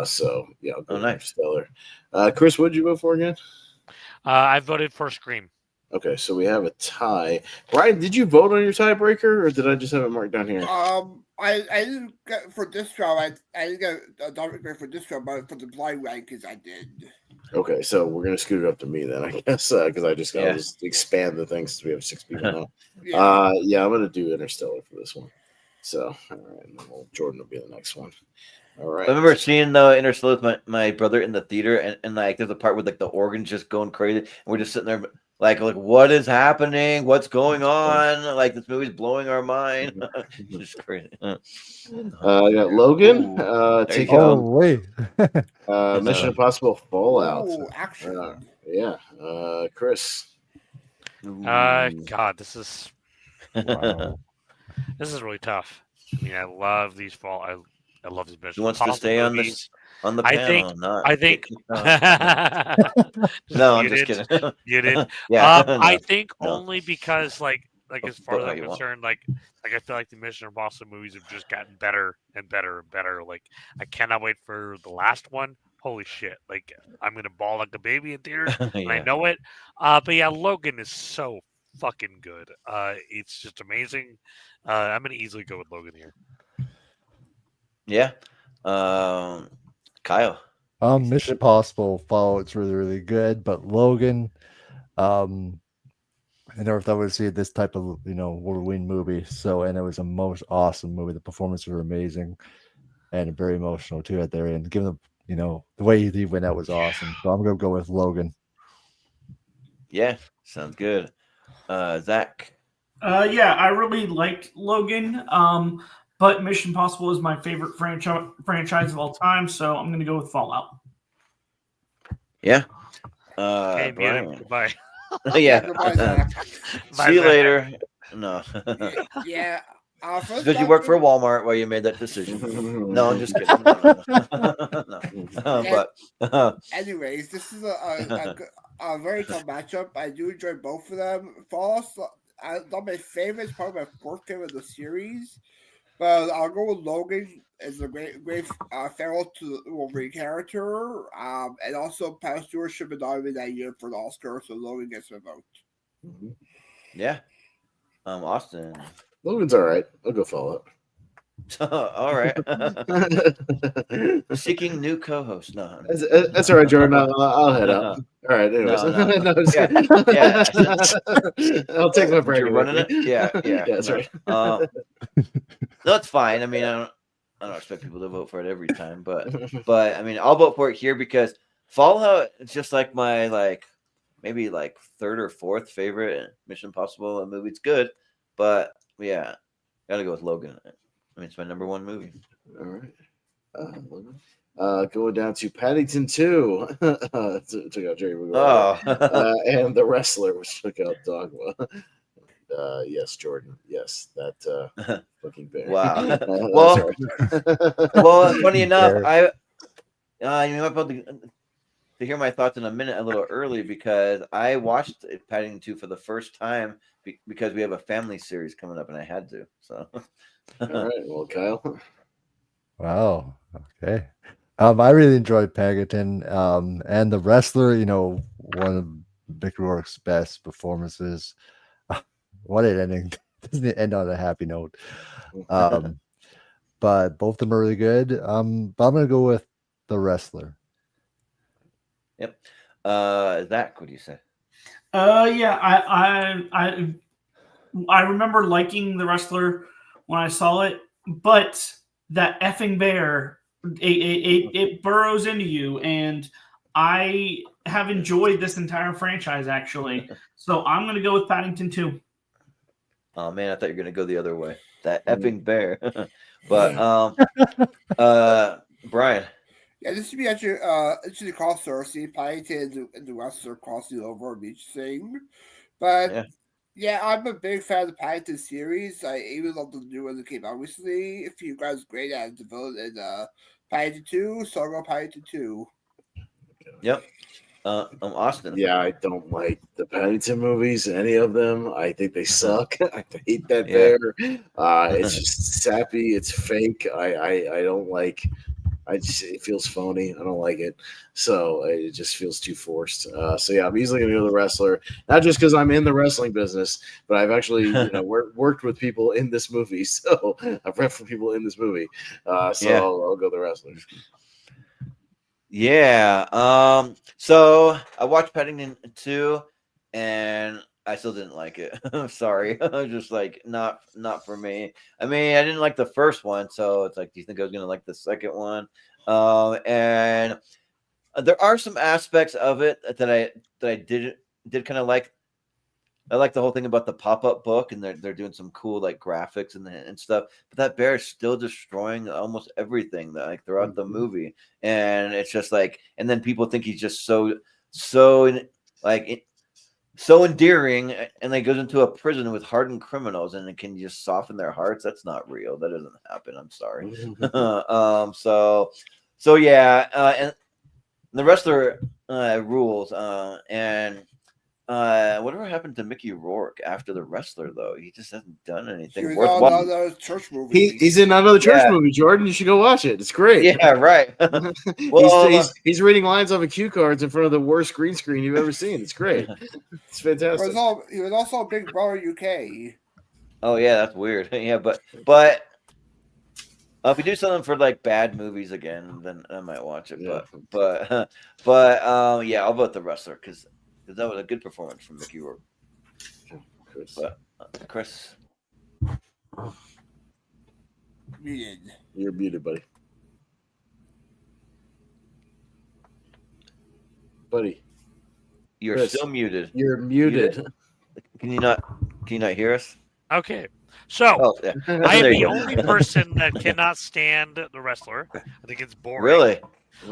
So yeah, I'll go nice. Interstellar. Chris, what did you vote for again? I voted for Scream. Okay, so we have a tie. Brian, did you vote on your tiebreaker, or did I just have it marked down here? I didn't get for this round. I didn't get a tiebreaker for this round, but for the blind rankings, I did. Okay, so we're gonna scoot it up to me then, I guess, because I just gotta just expand the thing since we have 6 people now. Yeah, I'm gonna do Interstellar for this one. So, all right, and then Jordan will be the next one. All right. I remember seeing Interstellar with my brother in the theater, and like there's a part where like the organ's just going crazy, and we're just sitting there like what is happening? What's going on? Like this movie's blowing our mind. It's just crazy. I got Logan. Take wait. Mission Impossible Fallout. Action. Yeah. Chris. God, this is this is really tough. I mean, I love these I love these Mission Who wants to stay movies. on the panel? I think. No, I'm just kidding. You did. Yeah. I think only because like as far as I'm concerned, like I feel like the Mission Impossible movies have just gotten better and better and better. Like I cannot wait for the last one. Holy shit! Like I'm gonna bawl like a baby in theaters. And I know it. But yeah, Logan is so fucking good. It's just amazing. I'm gonna easily go with Logan here. Yeah. Kyle. Mission Impossible Fallout's really, really good, but Logan, I never thought we'd see this type of Wolverine movie. So, and it was a most awesome movie. The performances were amazing and very emotional too at their end. Given the way he went out was awesome. So I'm gonna go with Logan. Yeah, sounds good. Zach. Yeah, I really liked Logan. But Mission Impossible is my favorite franchise of all time, so I'm going to go with Fallout. Yeah. Okay, Brian. Goodbye. Yeah. Goodbye, Zach. See you later. No. Yeah. Because you work for Walmart while you made that decision. No, I'm just kidding. No. Anyways, this is a very tough matchup. I do enjoy both of them. Fallout, not my favorite. It's probably my fourth favorite of the series. But I'll go with Logan as a great farewell to the Wolverine character. And also, Pat Stewart should be nominated that year for the Oscar, so Logan gets a vote. Mm-hmm. Yeah. Austin. Logan's all right. I'll go Fallout. All right. Seeking new co-host. No, that's all right, Jordan. I'll head out. All right. Anyways, I'll take my break. You're running it. Yeah. That's right. No, it's fine. I mean, I don't expect people to vote for it every time, but I mean, I'll vote for it here because Fallout is just like my maybe third or fourth favorite Mission Impossible movie. It's good, but yeah, gotta go with Logan. I mean, it's my number one movie. All right. Going down to Paddington 2. Took out Jerry Maguire. And The Wrestler, which took out Dogma. Yes, Jordan. Yes, that fucking bear. Wow. Well, funny enough, you might be able to hear my thoughts in a minute a little early because I watched Paddington 2 for the first time because we have a family series coming up and I had to. So. All right, well, Kyle. Wow. Okay. I really enjoyed Paddington, and The Wrestler. One of Mickey Rourke's best performances. What an ending! doesn't end on a happy note. But both of them are really good. But I'm gonna go with The Wrestler. Yep. Zach, what do you say? Yeah, I remember liking The Wrestler when I saw it, but that effing bear, it burrows into you, and I have enjoyed this entire franchise actually. So I'm going to go with Paddington 2. Oh man, I thought you were gonna go the other way. That effing bear. But Brian. Yeah, this should be actually cross Cersei, Paddington and the Wrestler crossing over and each thing. But yeah, I'm a big fan of the Paddington series. I even love the new one that came out recently. If you guys great at the villain in Paddington 2, so I'll go Paddington 2. Yep. Austin. Yeah, I don't like the Paddington movies, any of them. I think they suck. I hate that bear. It's just sappy. It's fake. I don't like. It feels phony. I don't like it. So it just feels too forced. So yeah, I'm easily gonna go to The Wrestler. Not just because I'm in the wrestling business, but I've actually worked with people in this movie. So I've read for people in this movie. I'll go The Wrestler. Yeah. So I watched Paddington 2 and I still didn't like it. I'm sorry. I was just like not for me. I mean, I didn't like the first one, so it's like, do you think I was gonna like the second one? And there are some aspects of it that I did kind of like. I like the whole thing about the pop-up book, and they're doing some cool like graphics and stuff. But that bear is still destroying almost everything that like throughout the movie, and it's just like, and then people think he's just so endearing, and then goes into a prison with hardened criminals, and it can just soften their hearts. That's not real. That doesn't happen. I'm sorry. So yeah, and the Wrestler rules, and. Whatever happened to Mickey Rourke after The Wrestler, though? He just hasn't done anything. He was on another church movie. He's in another church movie, Jordan. You should go watch it. It's great. Yeah, right. He's reading lines off of cue cards in front of the worst green screen you've ever seen. It's great. It's fantastic. He was also Big Brother UK. Oh yeah, that's weird. Yeah, but if we do something for like bad movies again, then I might watch it. Yeah. But yeah, I'll vote The Wrestler because that was a good performance from Mickey Rourke. Chris. Chris. Muted. You're muted, buddy. Buddy. You're Chris, still muted. You're muted. Can you not hear us? Okay. So I am the only person that cannot stand The Wrestler. I think it's boring. Really?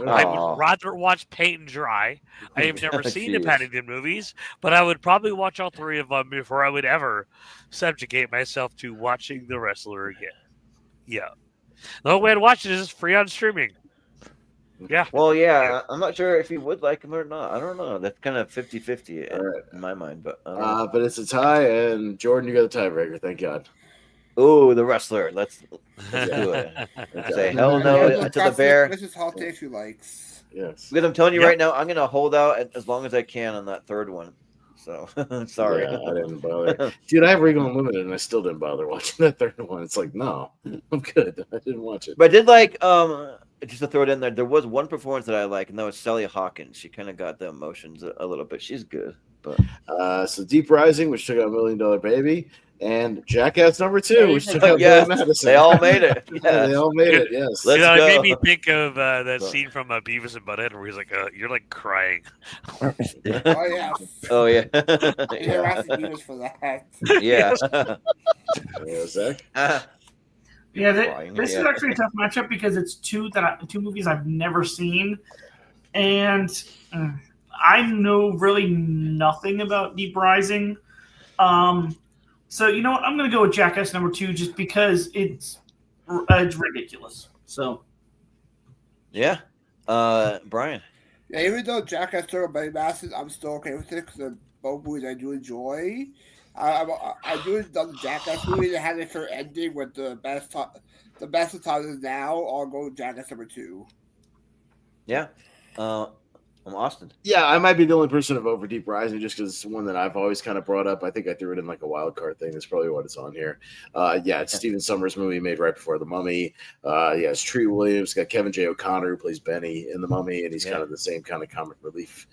I would rather watch Paint and Dry. I have never seen the Paddington movies, but I would probably watch all three of them before I would ever subjugate myself to watching The Wrestler again. Yeah. The only way I'd watch it is free on streaming. Yeah. Well, yeah, I'm not sure if you would like him or not. I don't know. That's kind of 50-50 in my mind. But it's a tie, and Jordan, you got the tiebreaker. Thank God. Oh, The Wrestler. Let's do it. Say hell no to the bear. This is hot takes you likes. Yes. Because I'm telling you right now, I'm going to hold out as long as I can on that third one. So, sorry. Yeah, I didn't bother. Dude, I have Regal Unlimited, and I still didn't bother watching that third one. It's like, no, I'm good. I didn't watch it. But I did like, just to throw it in there, there was one performance that I like, and that was Sally Hawkins. She kind of got the emotions a little bit. She's good. But so Deep Rising, which took out $1 Million Baby, and Jackass #2, which took out Billy Madison. They all made it. Yeah, they all made it. Yes. It made me think of that scene from Beavis and Butthead where he's like, "You're like crying." Oh yeah. Oh yeah. You're asking Beavis for that. Yeah. Zach. This is actually a tough matchup because it's two movies I've never seen, and I know really nothing about Deep Rising. So you know what? I'm going to go with Jackass #2 just because it's ridiculous. So, yeah, Brian. Yeah, even though Jackass took Billy Madison, I'm still okay with it because they're both movies I do enjoy. I do love the Jackass movie that had a fair ending with the best of times is now. I'll go with Jackass #2. Yeah. Austin. Yeah, I might be the only person to vote for Deep Rising just because it's one that I've always kind of brought up. I think I threw it in like a wild card thing. That's probably what it's on here. Yeah, it's Stephen Sommers' movie made right before The Mummy. Yeah, it's Treat Williams. Got Kevin J. O'Connor who plays Benny in The Mummy, and he's kind of the same kind of comic relief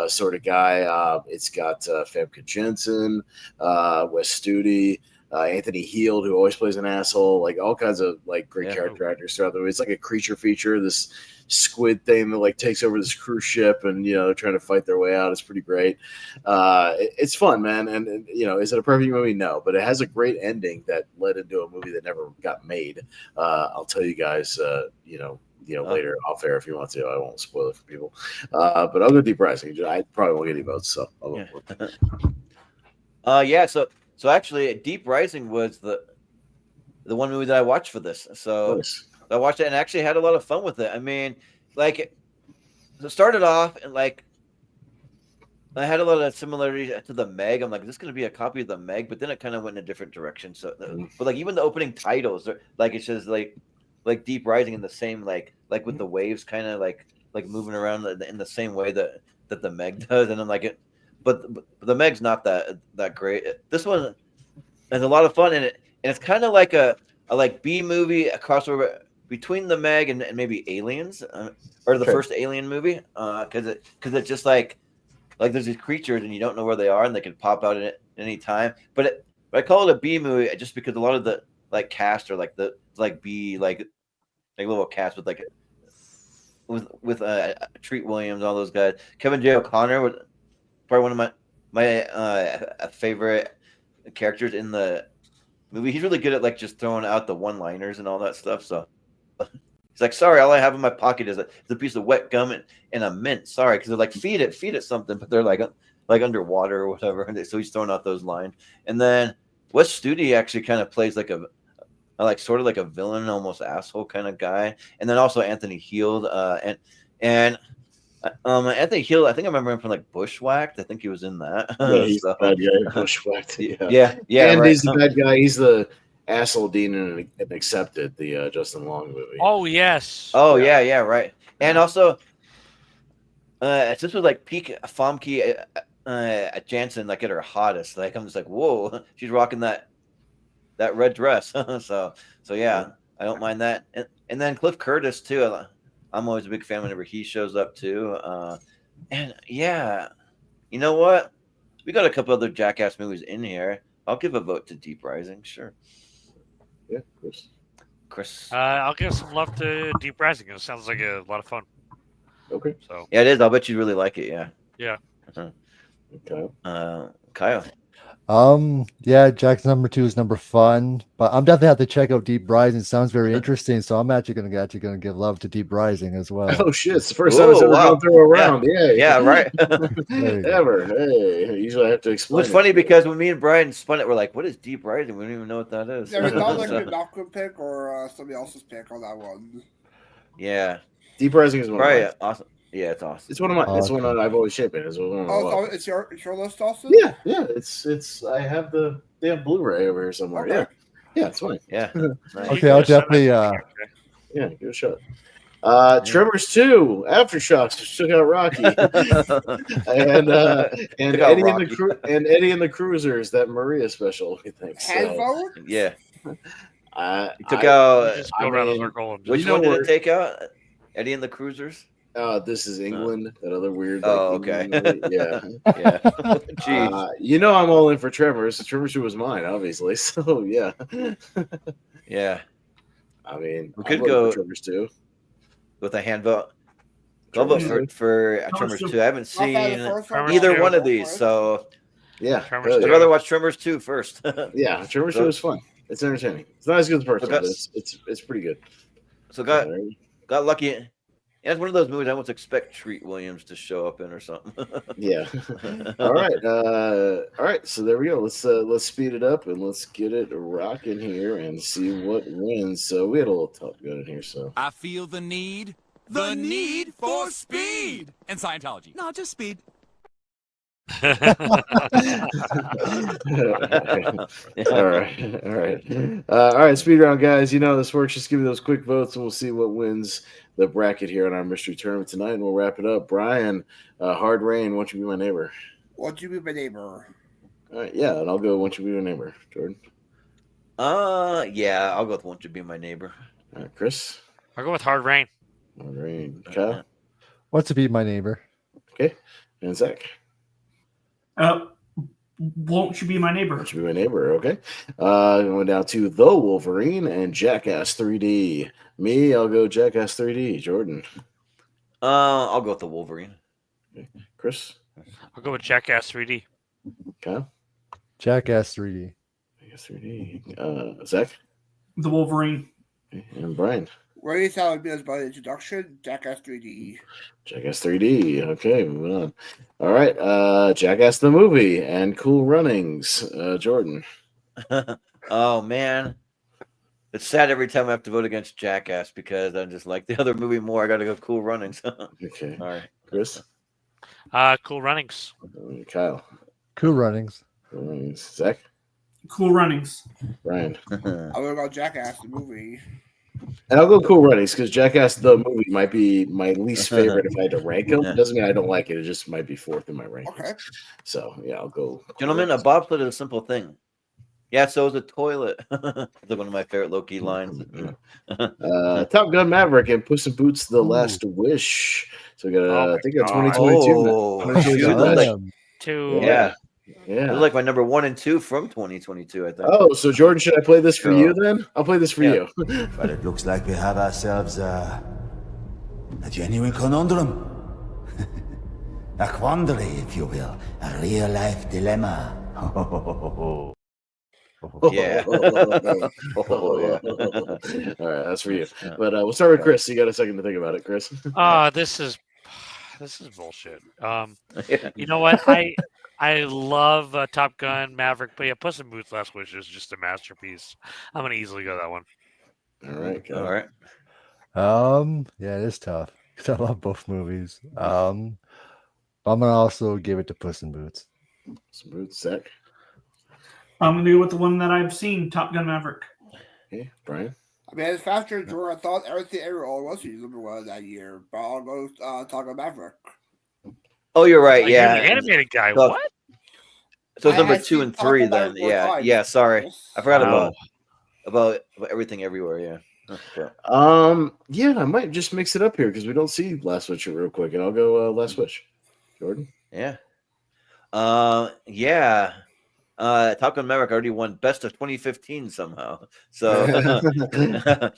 sort of guy. It's got Famke Janssen, Wes Studi. Anthony Heald, who always plays an asshole, like all kinds of like great character actors throughout the movie. It's like a creature feature, this squid thing that like takes over this cruise ship, and they're trying to fight their way out. It's pretty great. It's fun, man. And is it a perfect movie? No, but it has a great ending that led into a movie that never got made. I'll tell you guys, later off air if you want to. I won't spoil it for people. But I'll go Deep Rising. I probably won't get any votes, so I'll go for it. So actually, Deep Rising was the one movie that I watched for this. So Nice. I watched it and actually had a lot of fun with it. I mean, like, it started off and like I had a lot of similarities to the Meg. I'm like, is this going to be a copy of the Meg? But then it kind of went in a different direction. So, but like even the opening titles, like it says like Deep Rising in the same like with the waves kind of like moving around in the same way that the Meg does. And I'm like, but the Meg's not that great. This one has a lot of fun in it, and it's kind of like a like B movie, a crossover between the Meg and maybe Aliens, or the first Alien movie, because it's just like there's these creatures and you don't know where they are and they can pop out at any time. But I call it a B movie just because a lot of the like cast are like the B like little cast with like with Treat Williams, all those guys. Kevin J. O'Connor was probably one of my favorite characters in the movie. He's really good at like just throwing out the one-liners and all that stuff. So he's like, "Sorry, all I have in my pocket is a piece of wet gum and a mint. Sorry," because they're like, "Feed it something," but they're like underwater or whatever. And so he's throwing out those lines. And then Wes Studi actually kind of plays like sort of like a villain, almost asshole kind of guy. And then also Anthony Heald, and Anthony Heald, I think I remember him from like Bushwhacked. I think he was in that. Yeah, he's the bad guy. Bushwhacked. Yeah. And right. he's the bad guy. He's the asshole dean in Accepted, the Justin Long movie. Oh yes. Oh yeah, right. And also, this was like peak Famke Janssen, like at her hottest. Like I'm just like, whoa, she's rocking that red dress. so yeah, I don't mind that. And then Cliff Curtis too. I'm always a big fan whenever he shows up too. And yeah, you know what? We got a couple other Jackass movies in here. I'll give a vote to Deep Rising, sure. Yeah, Chris. I'll give some love to Deep Rising. It sounds like a lot of fun. Okay. So yeah, it is. I'll bet you really like it. Yeah. Yeah. Kyle. Yeah, Jack's number 2 is number fun, but I'm definitely have to check out Deep Rising. Sounds very interesting, so I'm actually gonna give love to Deep Rising as well. Oh shit! It's the first time it's ever gone through a round. Yeah, right. Ever. Hey, usually I have to explain. Well, it's funny because when me and Brian spun it, we're like, "What is Deep Rising?" We don't even know what that is. Yeah, it's not like a Malcolm pick or somebody else's pick on that one. Yeah, Deep Rising is one of awesome. Yeah, it's awesome. It's one of my. It's one I've always championed. It's one of my It's your list, Austin. Yeah. It's. I have the damn Blu-ray over here somewhere. Okay. Yeah, it's funny. Yeah. Nice. Okay, I'll definitely. Yeah, give it a shot. Tremors 2, Aftershocks, which took out Rocky, and Eddie and the Cruisers, that Maria special. We think. So, yeah. He took out. Which one did it take out? Eddie and the Cruisers. This is England. That other weird. Okay. Yeah. Jeez. I'm all in for Tremors. Tremors 2 was mine, obviously. So yeah. Yeah. I mean, we could go Tremors 2 with a hand vote. I'll vote for Tremors 2. I haven't seen either one of these, so yeah. I'd rather watch Tremors 2 first. Yeah, Tremors 2 is fun. It's entertaining. It's not as good as the first one, but it's pretty good. So got lucky. Yeah, it's one of those movies I almost expect Treat Williams to show up in or something. Yeah. All right. So there we go. Let's speed it up and let's get it rocking here and see what wins. So we had a little Top Gun in here. So I feel the need for speed and Scientology. No, just speed. All right. Speed round, guys. You know how this works. Just give me those quick votes, and we'll see what wins the bracket here on our mystery tournament tonight, and we'll wrap it up. Brian, Hard Rain, Won't You Be My Neighbor? Won't You Be My Neighbor? All right, yeah, and I'll go Won't You Be My Neighbor. Jordan? Yeah, I'll go with Won't You Be My Neighbor. All right, Chris? I'll go with Hard Rain. Hard Rain. Kyle? What's to be my neighbor? Okay. And Zach? Won't You Be My Neighbor? Won't You Be My Neighbor? Okay. Going down to The Wolverine and Jackass 3D. Me, I'll go Jackass 3D. Jordan? I'll go with the Wolverine. Okay. Chris? I'll go with Jackass 3D. Kyle? Jackass 3D. Jackass 3D. Zach? The Wolverine. Okay. And Brian? What do you thought would be as my introduction? Jackass 3D. Jackass 3D. Okay, moving on. All right. Jackass the movie and Cool Runnings. Jordan? Oh, man. It's sad every time I have to vote against Jackass because I just like the other movie more. I got to go Cool Runnings. Okay. All right. Chris? Cool Runnings. Kyle? Cool Runnings. Cool Runnings. Zach? Cool Runnings. Brian? I'm gonna go Jackass the movie. And I'll go Cool Runnings because Jackass the movie might be my least favorite if I had to rank them. Doesn't mean I don't like it. It just might be fourth in my rankings. Okay. So yeah, I'll go. Gentlemen, a bobsled is a simple thing. Yeah, so is a toilet. It's like one of my favorite low-key lines. Top Gun Maverick and Puss in Boots: The Last Wish. So we got I think a 2022. Oh, 2022 shoot, match. like, Yeah. Yeah. It was like my number 1 and 2 from 2022, I think. Oh, so Jordan, should I play this for you then? I'll play this for you. But it looks like we have ourselves a genuine conundrum. A quandary, if you will. A real-life dilemma. Yeah. Oh, yeah. All right, that's for you. But we'll start with Chris. You got a second to think about it, Chris. This is bullshit. You know what? I love Top Gun Maverick, but yeah, Puss in Boots: Last Wish is just a masterpiece. I'm gonna easily go that one. All right, go. All right. Yeah, it is tough because I love both movies. I'm gonna also give it to Puss in Boots. Puss in Boots, Zach. I'm gonna go with the one that I've seen, Top Gun Maverick. Okay, Brian. I mean, it's faster than Jordan. I thought Everything Everywhere was number one that year, but I'll go Top Gun Maverick. Oh, you're right. Like, Yeah. you're the animated guy. So- What? So it's I number had 2 seen and Top 3 Gun then. Maverick 4 Yeah. times. Yeah. Sorry. I forgot Wow. about Everything Everywhere. Yeah. Okay. Yeah, I might just mix it up here because we don't see Last Wish real quick, and I'll go Last Wish. Jordan. Yeah. Yeah. Top Gun Maverick already won Best of 2015 somehow. So because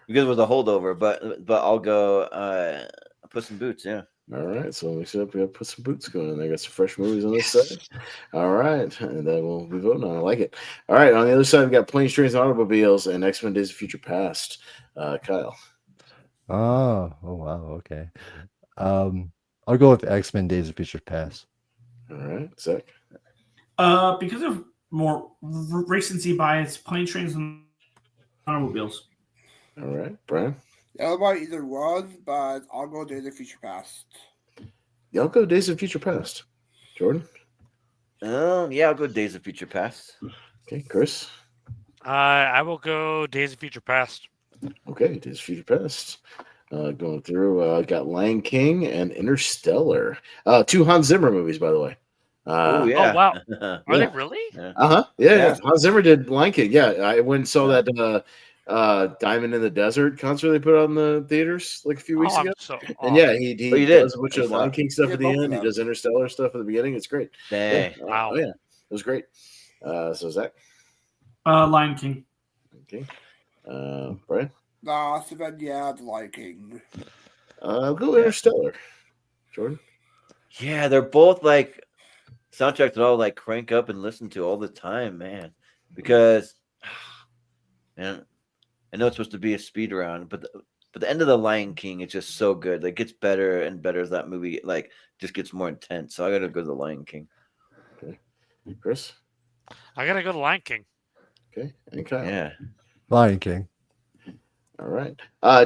it was a holdover, but I'll go Puss in Boots. Yeah. All right, so mix it up. We got Put Some Boots going in there. Got some fresh movies on this side. All right, and then we'll be voting on. I like it. All right, on the other side, we got Planes, Trains, and Automobiles and X-Men: Days of Future Past. Kyle. Oh wow, okay. I'll go with X-Men: Days of Future Past. All right, Zach. Because of more recency bias, Planes, Trains, and Automobiles. All right, Brian. The other one either was, but I'll go Days of Future Past. Yeah, I'll go Days of Future Past. Jordan. Yeah, I'll go Days of Future Past. Okay, Chris. I will go Days of Future Past. Okay, Days of Future Past. Going through, got Lion King and Interstellar. 2 Hans Zimmer movies, by the way. Oh yeah. Oh wow. Are they Yeah. really? Yeah. Hans Zimmer did Lion King. Yeah, I went and saw that Diamond in the Desert concert they put on the theaters like a few weeks ago. And yeah, he you did? does a bunch of Lion King stuff at the end. He does Interstellar stuff at the beginning. It's great. Dang. Yeah. Wow. Oh yeah, it was great. So Zach. Lion King. Okay. Brian. Nah, the Lion King. I'll go Interstellar. Jordan. Yeah, they're both like soundtracks that I'll like crank up and listen to all the time, man. Because, man, I know it's supposed to be a speed round, but the end of the Lion King is just so good. It gets better and better as that movie like just gets more intense. So I gotta go to the Lion King. Okay, Chris. I gotta go to Lion King. Okay, and Kyle. Yeah. Lion King. All right.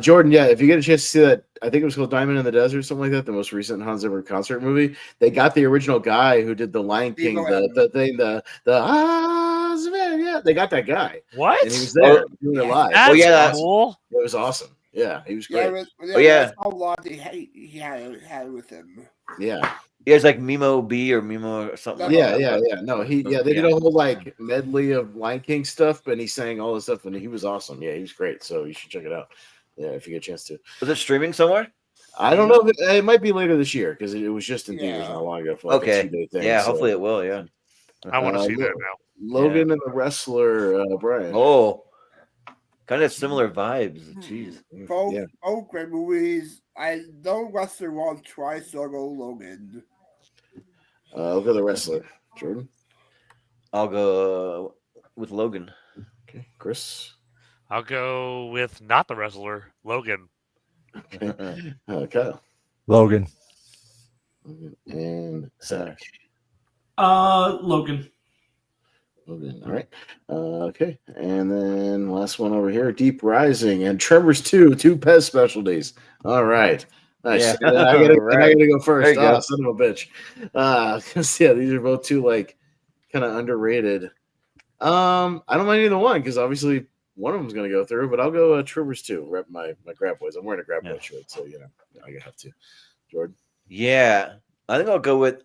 Jordan, yeah, if you get a chance to see that, I think it was called Diamond in the Desert, something like that, the most recent Hans Zimmer concert movie. They got the original guy who did the Lion King, yeah, they got that guy. What? And he was there doing it live. That's Awesome. cool. It was awesome. Yeah, he was Yeah, great. that's how long he had with him. Yeah. He has like Mimo B or Mimo or something. Yeah. No, they did a whole like medley of Lion King stuff, but he sang all this stuff, and he was awesome. Yeah, he was great. So you should check it out. Yeah, if you get a chance to. Was it streaming somewhere? I don't know. If it might be later this year because it was just in theaters not long ago. For like a 2-day thing, yeah, hopefully it will. Yeah, I want to see that now. Logan and the Wrestler, Brian. Oh, kind of similar vibes. Jeez. Both great movies. I know Wrestler once, twice, so I'll go Logan. I'll go the Wrestler. Jordan? I'll go with Logan. Okay. Chris? I'll go with not the Wrestler, Logan. Okay. Kyle? Logan. And Zach? Logan. Logan. All right. Okay. And then last one over here, Deep Rising and Tremors 2, 2 Pez specialties. All right. Nice. Yeah. And I gotta go first. Go. Son of a bitch. Yeah, these are both two like kind of underrated. I don't mind either one because obviously one of them's gonna go through, but I'll go Tremors 2. Rep my Grab Boys. I'm wearing a Grab Boy shirt, so I have to. Jordan. Yeah, I think I'll go with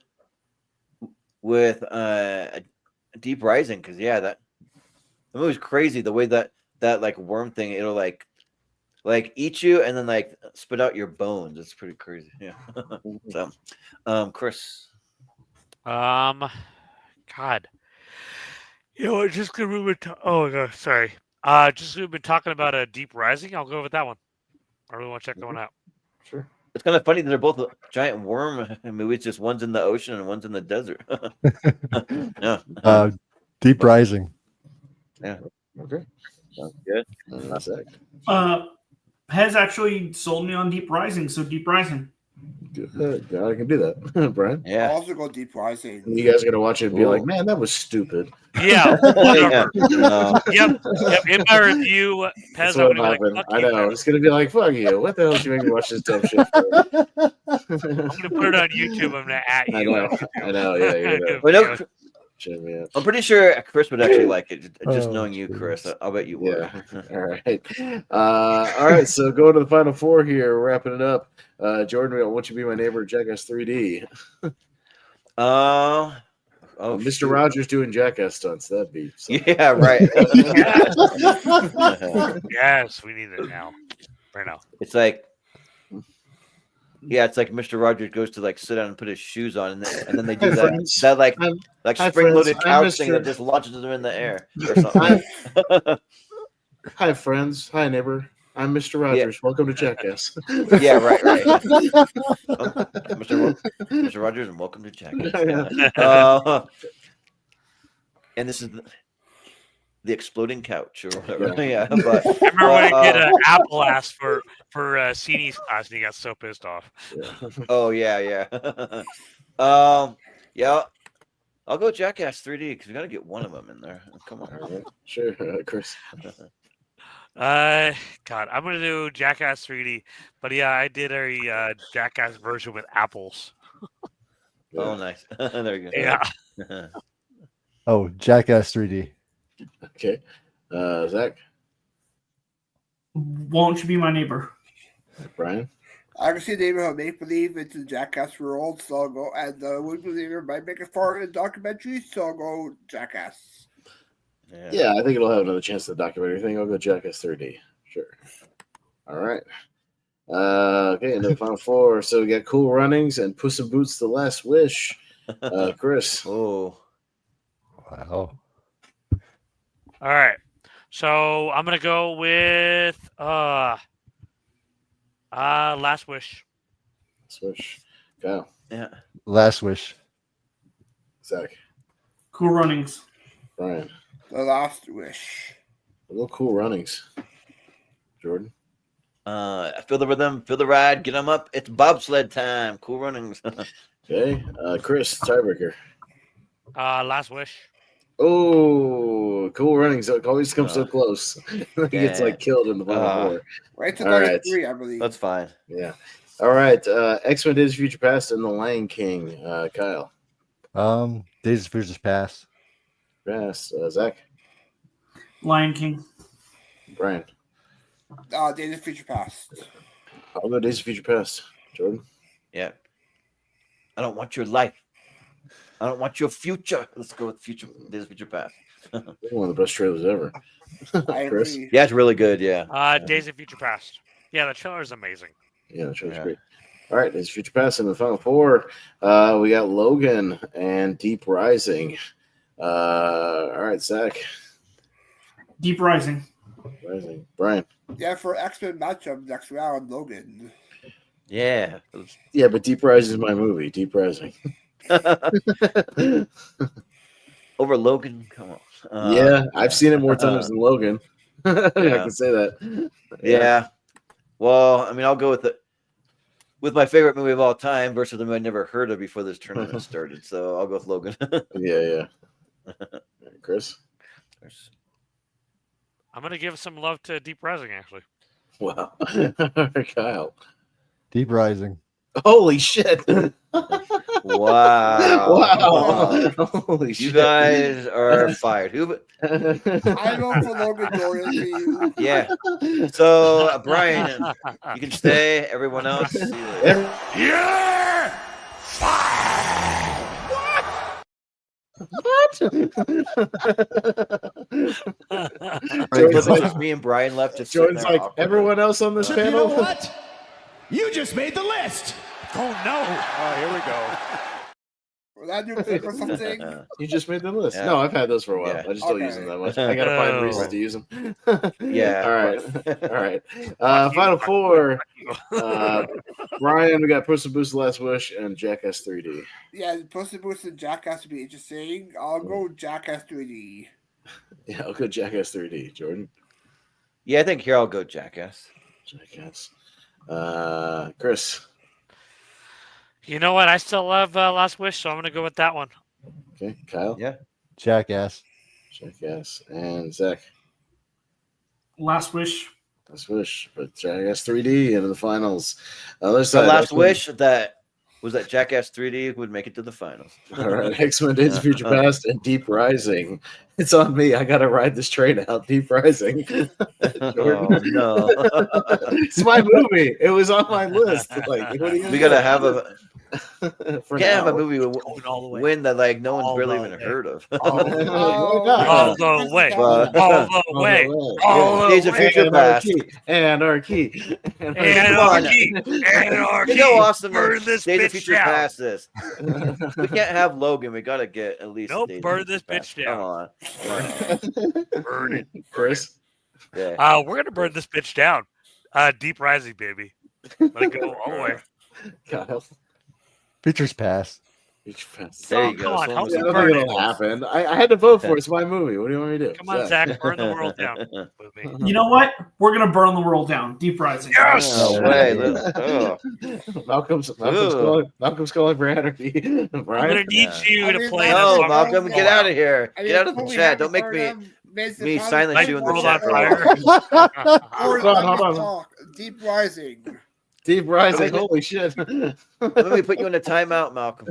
Deep Rising because the movie's crazy. The way that like worm thing, it'll like eat you and then like spit out your bones. It's pretty crazy. Yeah. So, Chris. God. Just because we've been sorry. Just we've been talking about a Deep Rising. I'll go with that one. I really want to check that one out. Sure. It's kind of funny that they're both giant worm movies. Just one's in the ocean and one's in the desert. Yeah. Deep Rising. Yeah. Okay. Sounds good. Pez actually sold me on Deep Rising, so Deep Rising. Good. Yeah, I can do that, Brian. Yeah. I'll also go Deep Rising. You guys are gonna watch it and be like, "Man, that was stupid." Yeah. Whatever. Yep. In my review, Pez, I'm gonna be like, I know. It's gonna be like, "Fuck you! What the hell did you make me watch this dumb shit?" For? I'm gonna put it on YouTube. I'm gonna at you. I know. Yeah. Well, no, I'm pretty sure Chris would actually like it. Just knowing you, Chris, I'll bet you would. Yeah. All right. So going to the final four here, wrapping it up. Jordan, Won't You Be My Neighbor? Jackass 3D. Mr. Rogers doing Jackass stunts. That'd be something. Yeah, right. Yes, we need it now. Right now. It's like. Yeah, it's like Mr. Rogers goes to like sit down and put his shoes on, and then they do that like spring-loaded couch thing that just launches them in the air or something. Hi, friends. Hi, neighbor. I'm Mr. Rogers. Yeah. Welcome to Jackass. Yeah, right. Mr. Rogers, and welcome to Jackass. And this is the exploding couch or whatever. Yeah, but I remember when I did an Apple ass for CD's class, and he got so pissed off. Oh yeah. Yeah. I'll go Jackass 3D because we got to get one of them in there. Come on. Right. Sure, Chris. God, I'm gonna do Jackass 3D, but yeah, I did a Jackass version with apples. Oh, nice. There you go. Yeah. Oh, Jackass 3D. Okay, Zach. Won't You Be My Neighbor? Brian. I can see Neighborhood Make Believe into the Jackass world, so I'll go. And the Would Believer might make it far in the documentary, so I'll go Jackass. Yeah, I think it'll have another chance to document everything. I'll go Jackass 3D. Sure. All right. Okay, and the final four. So we got Cool Runnings and Puss in Boots: The Last Wish. Chris. Oh. Wow. All right. So I'm gonna go with Last Wish. Last Wish. Kyle. Yeah. Last Wish. Zach. Cool Runnings. Brian. The Last Wish. A little Cool Runnings. Jordan. Feel the rhythm, feel the ride, get them up. It's bobsled time. Cool Runnings. Okay. Chris, tiebreaker. Last Wish. Oh, Cool Runnings always comes so close. He gets like killed in the final four. Right to All number right. 3, I believe. That's fine. Yeah. All right. X-Men Days of Future Past and The Lion King. Kyle. Days of Future Past. Past. Zach. Lion King. Brian. Days of Future Past. I'll go Days of Future Past. Jordan. Yeah. I don't want your life. I don't want your future. Let's go with Days of Future Past. One of the best trailers ever. I Chris. agree. Yeah, it's really good. Yeah. Days of Future Past. Yeah, the trailer is amazing. Yeah, the trailer's great. All right, Days of Future Past in the final four. We got Logan and Deep Rising. All right, Zach. Deep Rising. Rising. Brian. Yeah, for X-Men matchup next round, Logan. Yeah. Yeah, but Deep Rising is my movie. Deep Rising. Over Logan, come on. Yeah, I've seen it more times than Logan. I can say that. Yeah. Well, I mean, I'll go with my favorite movie of all time versus the movie I never heard of before this tournament started. So I'll go with Logan. Yeah. Chris. I'm gonna give some love to Deep Rising, actually. Wow. Kyle. Deep Rising. Holy shit. Wow. Holy you shit. guys are fired. I vote for Logan Jordan for you. Yeah. So, Brian, you can stay. Everyone else. See you later. Yeah! Jordan's Just like, me and Brian left. Just Jordan's sitting there like awkwardly. everyone else on this panel. what? You just made the list. Oh, no. Oh, here we go. Was that your pick or something? You just made the list. Yeah. No, I've had those for a while. Yeah. I just don't use them that much. I gotta find reasons to use them. Yeah. All right. All right. Final four. Brian, we got Puss in Boots: The Last Wish and Jackass 3D. Yeah, Puss in Boots and Jackass would be interesting. I'll go Jackass 3D. Yeah, I'll go Jackass 3D. Jordan. Yeah, I think here I'll go Jackass. Jackass. Chris. You know what? I still love Last Wish, so I'm gonna go with that one. Okay. Kyle. Yeah. Jackass. Jackass and Zach. Last Wish. Last Wish, but Jackass 3D into the finals. Other The side. last X-Men- wish that Jackass 3D would make it to the finals. All right, X-Men Days of Future Past and Deep Rising. It's on me. I gotta ride this train out. Deep Rising. Oh, no. It's my movie. It was on my list. Like, what are you gonna We do? gotta have a For can't have a now. movie Going all the way. win that like no one's All barely the even way. heard of. All Why the not? all the way. But- All the way. All Days the of way. Future Past. Anarchy. Anarchy. Anarchy. You know, awesome. Burn this Days of bitch Future down. Past this. We can't have Logan. We gotta get at least. Nope, Days of burn Future this Past. bitch down. Come on. Burn it. Chris. Yeah. We're gonna burn this bitch down. Deep Rising, baby. Let it go all the way. Kyle. Futures Past. Future Past. There Oh, you go. come on, So help Yeah, I me don't burn think it. it'll happen. I had to vote for it. It's my movie. What do you want me to do? Come on, Zach, burn the world down. With me. You know what? We're gonna burn the world down. Deep Rising. Yes! No way. Oh. Malcolm's Ugh. calling for anarchy. I'm Brian. gonna need you I to mean, play No, this. Malcolm, get out of here. I mean, Get out of the before we chat. have Don't make the me program, makes me the silence Light you in the world chat. on bro. fire. Or Hold on, let me hold on. talk. Deep Rising. Deep Rising. Wait, Holy shit. Let me put you in a timeout, Malcolm.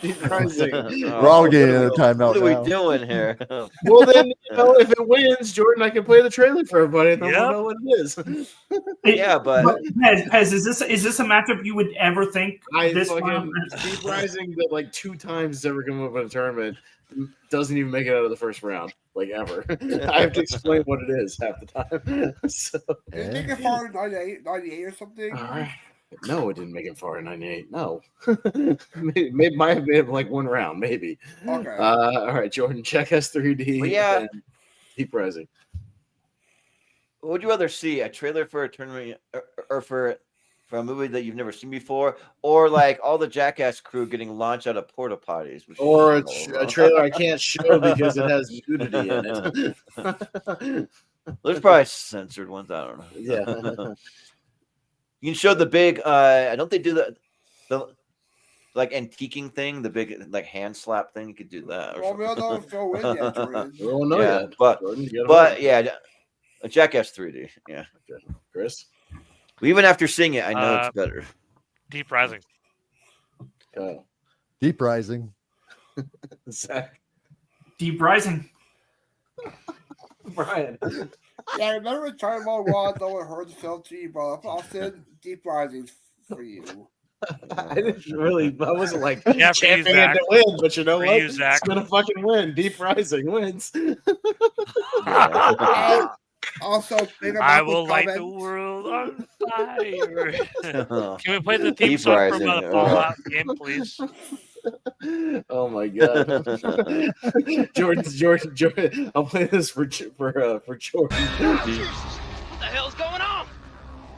Deep Rising. We're all getting in a timeout What are now. we doing here? Well, then, if it wins, Jordan, I can play the trailer for everybody, and then Yep. we'll know what it is. Yeah, but Pez, is this a matchup you would ever think I this fucking round? Deep Rising that like 2 times has ever come up in a tournament doesn't even make it out of the first round, like ever. I have to explain what it is half the time. So, Did it make it far in 98 or something? all right. No, it didn't make it far in '98. No, maybe might have been like 1 round, maybe. Okay. All right, Jordan, check S3D. Well, yeah. and Deep Rising. what would you rather see? A trailer for a tournament or for a movie that you've never seen before? Or like all the Jackass crew getting launched out of porta potties? which Or is a trailer I can't show because it has nudity in it. There's probably censored ones. I don't know. Yeah. You can show the big. I don't they do the like antiquing thing, the big like hand slap thing. You could do that. Or Well, we don't know if Phil wins yet, Jordan. We don't know Yeah, yet. but Jordan, you gotta but vote. yeah, a Jackass 3D. Yeah, Chris. even after seeing it, I know it's better. Deep Rising. Kyle. Deep Rising. Zach. Deep Rising. Brian. Yeah, I remember trying to want no one heard the film to you, but Austin, Deep Rising's for you. I didn't really. I wasn't like Yeah, for you, championing it Zach. to win, but you know For what? you, Zach. It's gonna fucking win. Deep Rising wins. And also, think about I the will light the comments. world on fire. Can we play the theme Deep song Rising, from the Fallout game, please? Oh my god, Jordan, I'll play this for Jordan. What the hell is going on?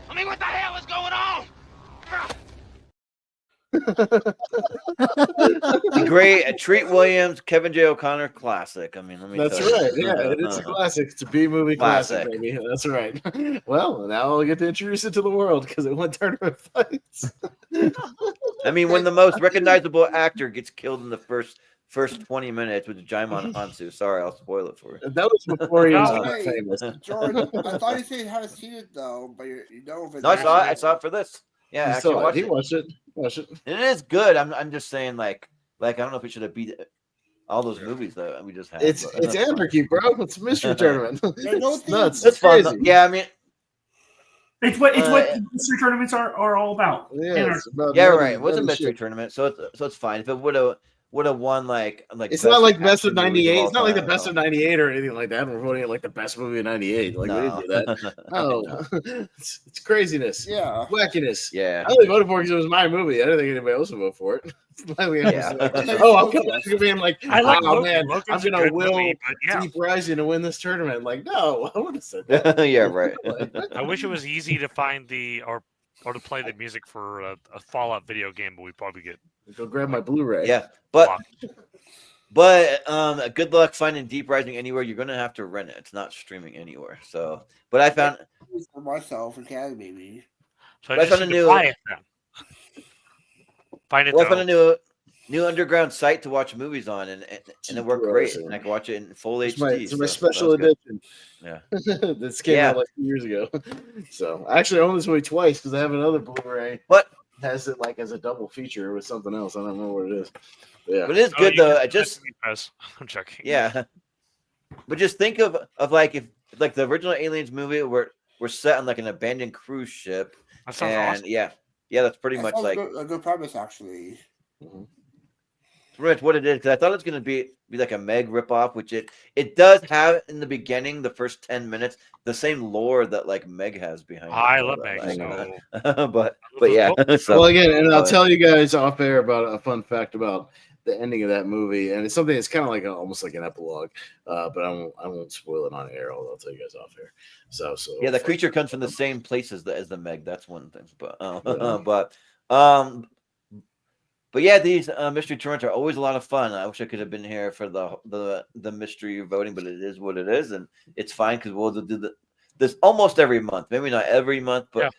I mean, what the hell is going on? The great Treat Williams, Kevin J. O'Connor classic. I mean, let me. That's tell right. you. Yeah, it's a classic. It's a B movie classic, baby. That's right. Well, now I'll get to introduce it to the world because it won tournament fights. I mean, when the most recognizable actor gets killed in the first 20 minutes with Jaimon Hansu. Sorry, I'll spoil it for you. That was before he was Hey, famous. Jordan, I thought you said you hadn't seen it though, but you know if it's No, I saw it for this. Yeah, He actually saw it. watched He it. watched it. Watched it. It is good. I'm just saying, like I don't know if we should have beat all those movies that we just had. It's anarchy, bro. It's a mystery tournament. It's nuts. It's fun. crazy. Yeah, I mean, It's what mystery tournaments are all about. Yeah, And it's about yeah, nutty- right. It was a nutty mystery shit. tournament, so it's fine. If it would have won like It's not like best action of movies '98. all It's not like the time, best so- of '98 or anything like that. We're voting it like the best movie of '98. Like we didn't do that. No, it's craziness. Yeah. Wackiness. Yeah. I only voted for it because it was my movie. I didn't think anybody else would vote for it. Yeah. Oh, I'm coming back to being like, I like oh Logan. man, Logan's I'm a gonna good will movie, but yeah. Deep Rising to win this tournament. Like, no, I would have said that. yeah, right. I wish it was easy to find or to play the music for a Fallout video game, but we probably get Go grab my Blu-ray. Yeah, but blocked. good luck finding Deep Rising anywhere. You're gonna have to rent it. It's not streaming anywhere. So, but I found for myself, okay, maybe. So I I just found a need to new- buy it then. Find it. well, I though. found a new underground site to watch movies on, and it worked great. And I can watch it in full It's HD. my so special that's good. edition. Yeah. This came out like 2 years ago. So I actually own this movie twice because I have another Blu-ray. What? Has it like as a double feature with something else. I don't know what it is. But yeah. But it is Oh, good you though. can I just Pez. I'm checking. yeah. But just think of like if like the original Aliens movie were set on like an abandoned cruise ship. That sounds And awesome. yeah, that's pretty That much sounds like a good premise, actually. pretty much what it is. Because I thought it was going to be like a Meg ripoff, which it does have in the beginning, the first 10 minutes, the same lore that like Meg has behind. I it. love Meg. So but yeah. So, Well, again, and I'll tell you guys off air about a fun fact about the ending of that movie, and it's something that's kind of like almost like an epilogue, but I won't spoil it on air. Although I'll tell you guys off air. So yeah, the creature comes from the same place as the Meg. That's one thing. But but yeah, these mystery tournaments are always a lot of fun. I wish I could have been here for the mystery voting, but it is what it is, and it's fine because we'll do this almost every month. Maybe not every month, but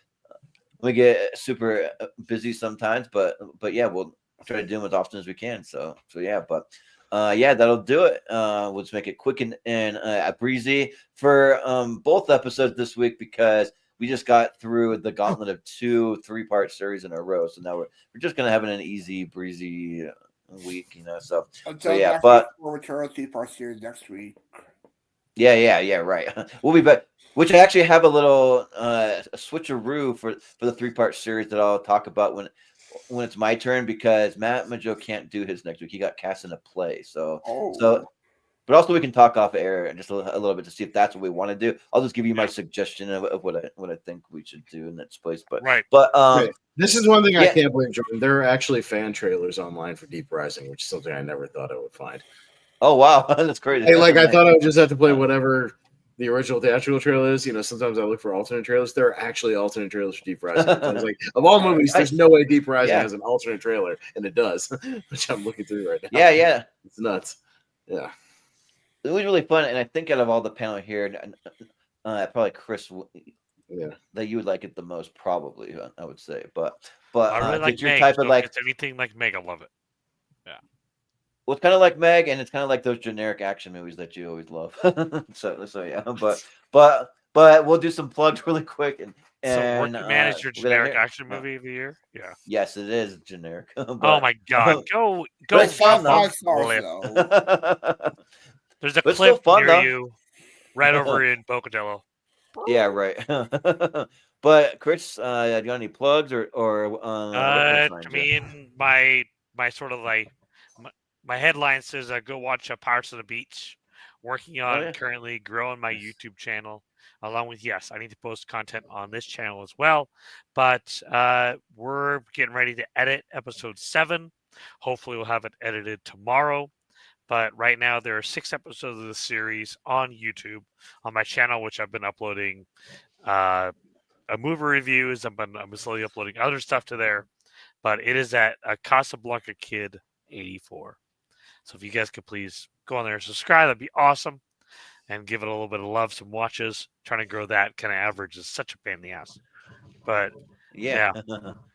we get super busy sometimes. But yeah, we'll try to do them as often as we can. So yeah, but yeah, that'll do it. We'll just make it quick and breezy for both episodes this week because we just got through the gauntlet of 2 3-part series in a row. So now we're just gonna have an easy breezy week, So yeah, but we'll return a 3-part series next week. yeah, right. We'll be back. Which I actually have a little a switcheroo for the 3-part series that I'll talk about when it's my turn because Matt Majo can't do his next week. He got cast in a play, so but also we can talk off air and just a little bit to see if that's what we want to do. I'll just give you my suggestion of what I think we should do in that place. But this is one thing I can't believe, Jordan. There are actually fan trailers online for Deep Rising, which is something I never thought I would find. Oh wow, that's crazy. Hey, like I thought I would just have to play whatever the original theatrical trailer is. Sometimes I look for alternate trailers. There are actually alternate trailers for Deep Rising. I was like, of all movies, there's no way Deep Rising has an alternate trailer, and it does, which I'm looking through right now. Yeah, it's nuts. Yeah, it was really fun, and I think out of all the panel here, probably Chris that you would like it the most, probably. I would say, but I really like did your Meg. type So of if like it's anything like Meg, I love it. well, it's kind of like Meg, and it's kind of like those generic action movies that you always love. so yeah, but we'll do some plugs really quick So and Working Man is your we're gonna generic hear. action movie of the year. Yeah. Yes, it is generic. Oh but my God! Go but it's fun though. 5 stars Flip. though. There's a But it's still clip fun near though. you, right over in Bocadillo. Yeah, right. But Chris, do you got any plugs or where can we To find me, you? and my sort of like my headline says, "Go watch Pirates of the Beach." Working on yeah. currently growing my YouTube channel, along with I need to post content on this channel as well. But we're getting ready to edit episode 7. Hopefully, we'll have it edited tomorrow. But right now, there are 6 episodes of the series on YouTube on my channel, which I've been uploading movie reviews. I'm slowly uploading other stuff to there. But it is at Casablanca Kid 84. So if you guys could please go on there and subscribe, that'd be awesome. And give it a little bit of love, some watches. Trying to grow that kind of average is such a pain in the ass. But Yeah.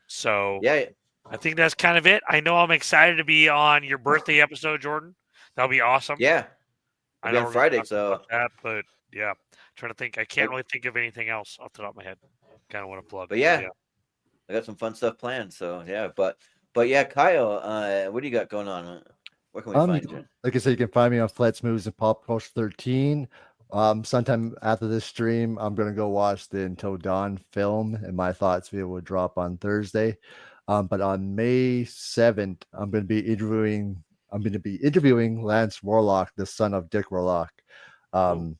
So yeah. I think that's kind of it. I know I'm excited to be on your birthday episode, Jordan. That'll be awesome. Yeah. I It'll know be on Friday, so about that, but yeah, trying to think. I can't really think of anything else off the top of my head. Kind of want to plug. But yeah, I got some fun stuff planned. So yeah, but yeah, Kyle, what do you got going on? Where can we find you? Like I said, you can find me on Flett's Movies and Pop Culture 13. Sometime after this stream, I'm gonna go watch the Until Dawn film, and my thoughts video will drop on Thursday. But on May 7th, I'm gonna be interviewing Lance Warlock, the son of Dick Warlock. So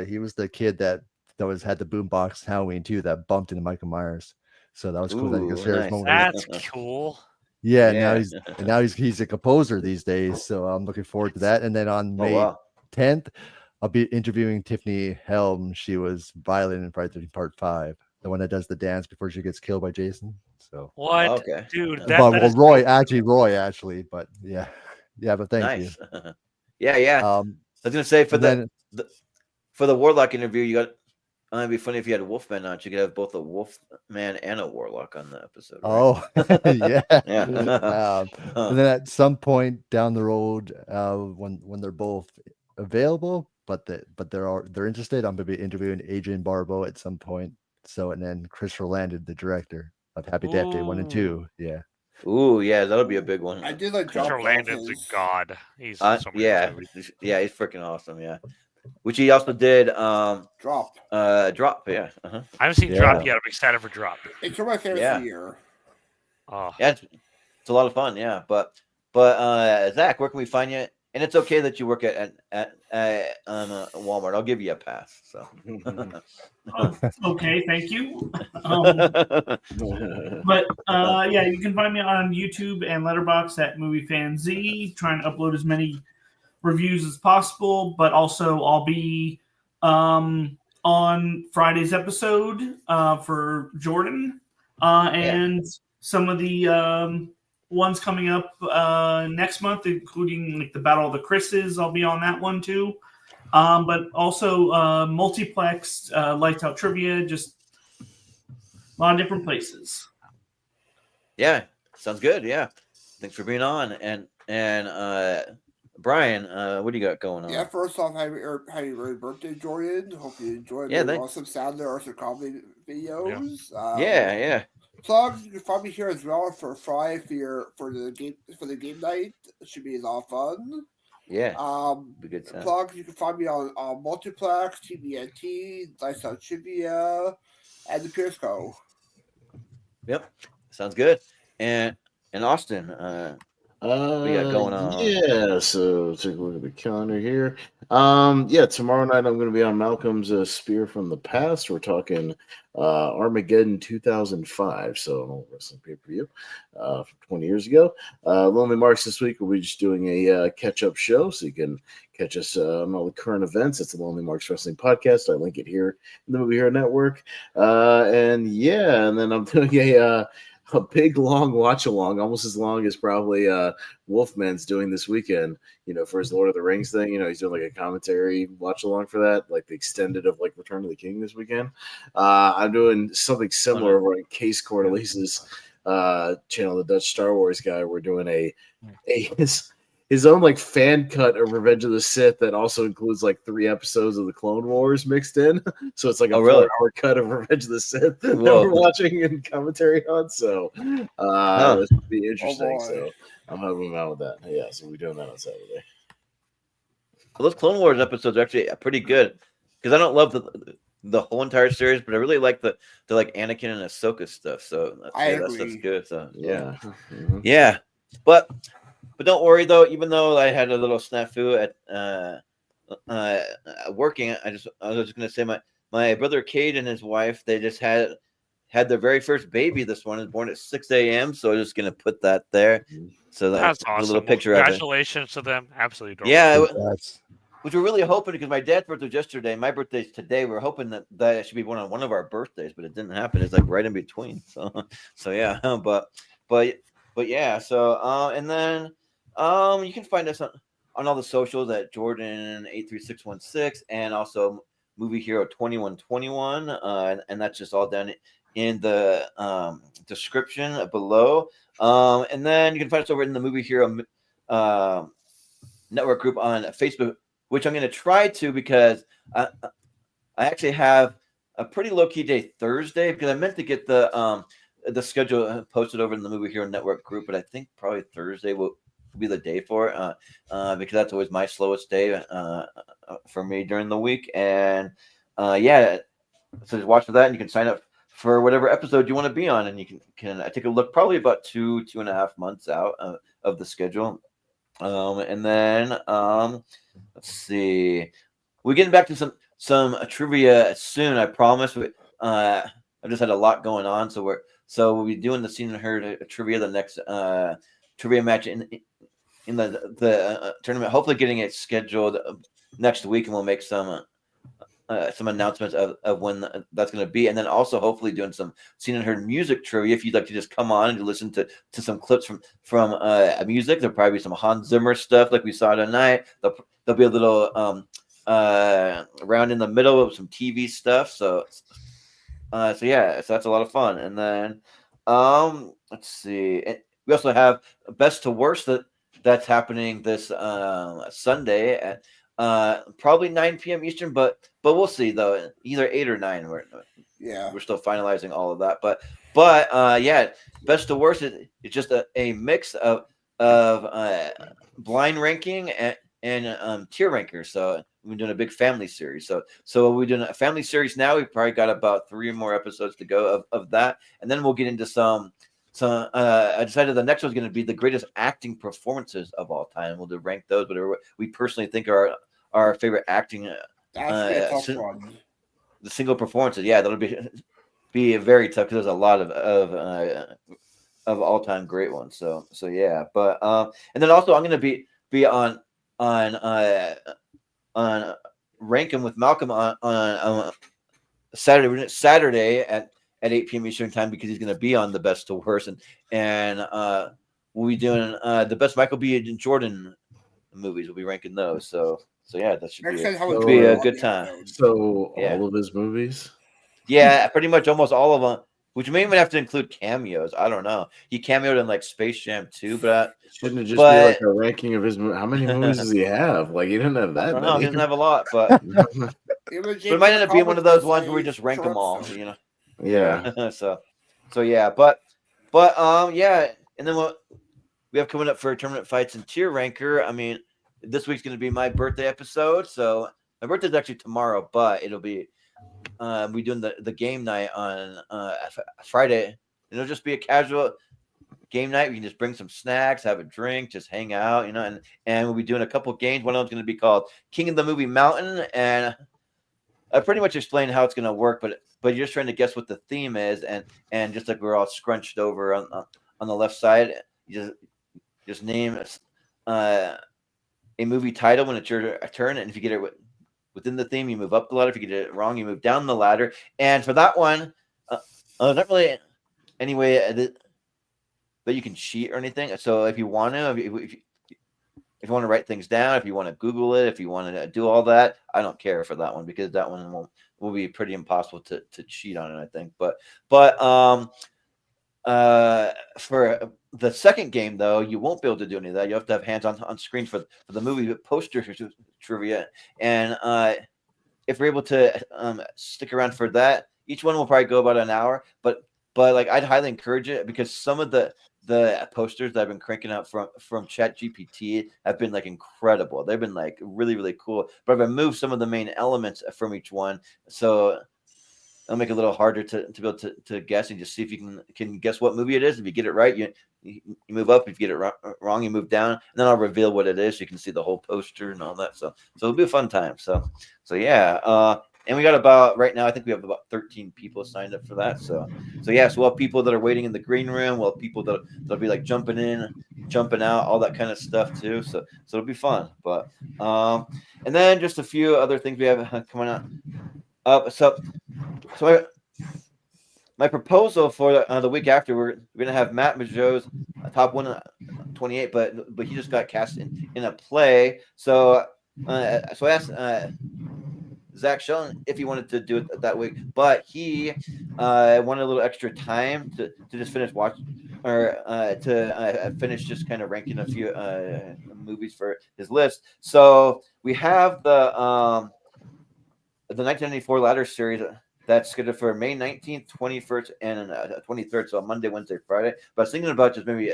he was the kid that had the boombox Halloween too that bumped into Michael Myers. So that was cool. That you could share his moment. That's cool. Yeah, now he's a composer these days, so I'm looking forward to that. And then on May 10th, I'll be interviewing Tiffany Helm. She was Violet in Friday 13 Part 5, the one that does the dance before she gets killed by Jason. So what, dude? Roy, actually, but yeah, but thank you. yeah. I was gonna say for the Warlock interview, you got. It'd be funny if you had a Wolfman on. You could have both a Wolfman and a Warlock on the episode. Right? Oh, yeah. yeah. And then at some point down the road, when they're both available, but they're interested, I'm gonna be interviewing Adrian Barbeau at some point. So, and then Chris Landon, the director of Happy Death Day 1 and 2. Yeah. Ooh, yeah, that'll be a big one. I did like Chris Landon's a god. He's so many movies. Yeah, he's freaking awesome. Yeah. Which he also did Drop. Drop, yeah. I haven't seen Drop yet. I'm excited for Drop. It's one of my favorites year. Oh. Yeah, it's a lot of fun, yeah. But Zach, where can we find you? And it's okay that you work at Walmart. I'll give you a pass. So okay, thank you. But yeah, you can find me on YouTube and Letterboxd at MovieFanZ. Trying to upload as many reviews as possible, but also I'll be on Friday's episode for Jordan and some of the ones coming up next month, including like the Battle of the Chris's. I'll be on that one too, but also multiplex Lights Out Trivia, just a lot of different places. Yeah, sounds good. Yeah, thanks for being on. And Brian, what do you got going on? Yeah, first off, happy early birthday, Jordan. Hope you enjoyed the awesome Sadler or some comedy videos. Yeah. Plugs, you can find me here as well for Friday for the game night. It should be a lot of fun. Yeah. Be good time. Plugs, you can find me on Multiplex, TBNT, Lights Out Trivia, and the Pierce Co. Yep, sounds good. And Austin, what you got going on? Yeah, so take a look at the calendar here. Yeah, tomorrow night I'm going to be on Malcolm's Spear from the Past. We're talking Armageddon 2005, so an old wrestling pay-per-view from 20 years ago. Lonely Marks this week, we'll be just doing a catch-up show, so you can catch us on all the current events. It's the Lonely Marks Wrestling Podcast. I link it here in the Movie Hero Network. And then I'm doing a a big long watch along, almost as long as probably Wolfman's doing this weekend, for his Lord of the Rings thing. He's doing like a commentary watch along for that, like the extended of like Return of the King this weekend. I'm doing something similar over on Case Cordellise's channel, the Dutch Star Wars guy. We're doing his own like fan cut of Revenge of the Sith that also includes like 3 episodes of the Clone Wars mixed in. So it's like a 4-hour cut of Revenge of the Sith that we're watching and commentary on. So this would be interesting. So I'm helping him out with that. Yeah, so we're doing that on Saturday. Well, those Clone Wars episodes are actually pretty good because I don't love the whole entire series, but I really like the like Anakin and Ahsoka stuff. So that stuff's good. So yeah. But don't worry though. Even though I had a little snafu at working, I was just gonna say my brother Cade and his wife, they just had their very first baby this morning, born at 6 a.m. So I'm just gonna put that there. So that's awesome. A little picture Congratulations to them. Absolutely adorable. Yeah. Which we're really hoping because my dad's birthday was yesterday, my birthday's today. We're hoping that it should be one of our birthdays, but it didn't happen. It's like right in between. So yeah, but yeah. So and then you can find us on all the socials at Jordan83616 and also Movie Hero 2121, and that's just all down in the description below. And then you can find us over in the Movie Hero network group on Facebook, which I'm going to try to because I actually have a pretty low key day Thursday because I meant to get the schedule posted over in the Movie Hero Network group, but I think probably Thursday will be the day for it because that's always my slowest day for me during the week. And so just watch for that, and you can sign up for whatever episode you want to be on, and you can take a look probably about 2.5 months out of the schedule. And then let's see, we're getting back to some trivia soon. I promise. I've just had a lot going on, so we'll be doing the Seen and Heard trivia, the next trivia match in the tournament. Hopefully, getting it scheduled next week, and we'll make some announcements of when that's going to be, and then also hopefully doing some Seen and Heard music trivia. If you'd like to just come on and listen to some clips from music, there'll probably be some Hans Zimmer stuff like we saw tonight. There'll be a little round in the middle of some TV stuff. So that's a lot of fun. And then let's see, we also have Best to Worst that's happening this Sunday at probably 9 p.m. Eastern, but we'll see though. Either 8 or 9. We're still finalizing all of that. But Best to Worst is just a mix of blind ranking and tier rankers. So we're doing a big family series. So we're doing a family series now. We've probably got about 3 more episodes to go of that, and then we'll get into some. So I decided the next one's going to be the greatest acting performances of all time. We'll rank those, whatever we personally think are our favorite acting. The single performances, that'll be very tough because there's a lot of all time great ones. So yeah, but and then also I'm going to be on ranking with Malcolm on Saturday at 8 p.m. Eastern time because he's going to be on the Best to Worst, and we'll be doing the best Michael B. Jordan movies. We'll be ranking those. So yeah, that should be a good time. So all of his movies? Yeah, pretty much almost all of them. Which may even have to include cameos. I don't know. He cameoed in like Space Jam 2, but shouldn't it just be like a ranking of his movies? How many movies does he have? Like he didn't have that many. No, he doesn't have a lot, but it might end up being one of those ones where we just rank them all. Yeah. so yeah, but yeah, and then what we have coming up for tournament fights and tier ranker. I mean, this week's going to be my birthday episode. So my birthday's actually tomorrow, but it'll be we doing the game night on Friday. It'll just be a casual game night. We can just bring some snacks, have a drink, just hang out, and we'll be doing a couple games. One of them's going to be called King of the Movie Mountain, and I pretty much explained how it's going to work, but you're just trying to guess what the theme is, and just like we're all scrunched over on the left side, you just name a movie title when it's your turn, and if you get it within the theme, you move up the ladder. If you get it wrong, you move down the ladder. And for that one, not really. Anyway, that you can cheat or anything. So if you want to, if you want to write things down, if you want to Google it, if you want to do all that, I don't care for that one, because that one will be pretty impossible to cheat on it, I think. But for the second game, though, you won't be able to do any of that. You have to have hands on screen for the movie poster trivia. And if you're able to stick around for that, each one will probably go about an hour. But like, I'd highly encourage it, because some of the posters that I've been cranking out from ChatGPT have been like incredible. They've been like really, really cool. But I've removed some of the main elements from each one, so it'll make it a little harder to be able to guess, and just see if you can guess what movie it is. If you get it right, you move up. If you get it wrong, you move down, and then I'll reveal what it is, so you can see the whole poster and all that. So it'll be a fun time. So yeah. And we got about, right now, I think we have about 13 people signed up for that. So yeah, so we'll have people that are waiting in the green room. We'll have people that'll be like jumping in, jumping out, all that kind of stuff too. So it'll be fun. But and then just a few other things we have coming up. So my proposal for the week after, we're gonna have Matt Mageau's top 128, but he just got cast in a play. So I asked Zach Shelton if he wanted to do it that week, but he wanted a little extra time to just finish watching, or to finish just kind of ranking a few movies for his list. So we have the 1994 ladder series that's scheduled for May 19th, 21st, and 23rd. So Monday, Wednesday, Friday. But I was thinking about just maybe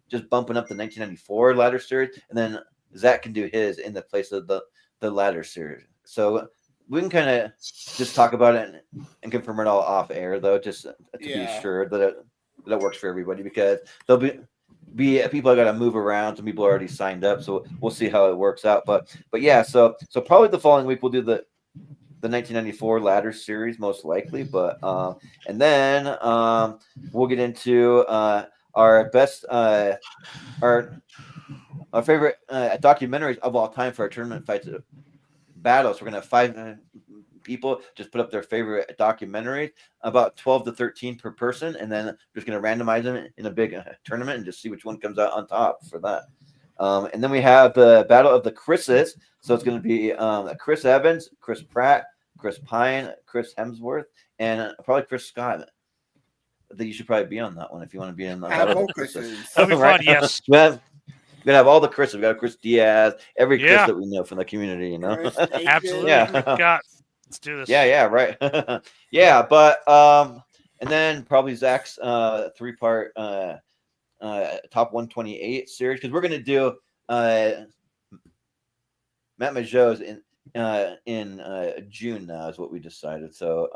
just bumping up the 1994 ladder series, and then Zach can do his in the place of the ladder series. So we can kind of just talk about it and confirm it all off air, though, just to be sure that it works for everybody, because there'll be people got to move around. Some people are already signed up, so we'll see how it works out. But yeah, so probably the following week we'll do the 1994 ladder series, most likely. But and then we'll get into our best our favorite documentaries of all time for our tournament fights battles. We're gonna have 5 people just put up their favorite documentaries, about 12 to 13 per person, and then we're just gonna randomize them in a big tournament and just see which one comes out on top for that. And then we have the battle of the Chris's. So it's going to be Chris Evans, Chris Pratt, Chris Pine, Chris Hemsworth, and probably Chris Scott. I think you should probably be on that one if you want to be in the battle of the Chris's. That'll be fun, yes. We're gonna have all the Chris's. We got Chris Diaz, every Chris that we know from the community, you know. Absolutely. Yeah. Let's do this. Yeah, right. Yeah, but and then probably Zach's 3-part top 128 series, because we're gonna do Matt Mageau's in June now is what we decided. So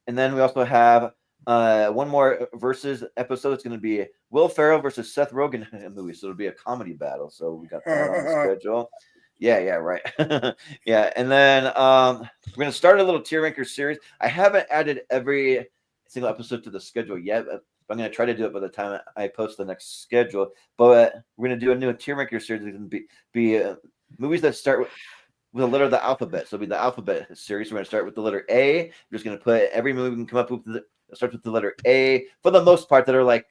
and then we also have one more versus episode. It's going to be Will Ferrell versus Seth Rogen movie. So it'll be a comedy battle. So we got that on the schedule. Yeah, right. Yeah, and then we're going to start a little tier ranker series. I haven't added every single episode to the schedule yet. I'm going to try to do it by the time I post the next schedule. But we're going to do a new tier ranker series. It's going to be movies that start with a letter of the alphabet. So it'll be the alphabet series. We're going to start with the letter A. We're just going to put every movie we can come up with that starts with the letter A, for the most part, that are like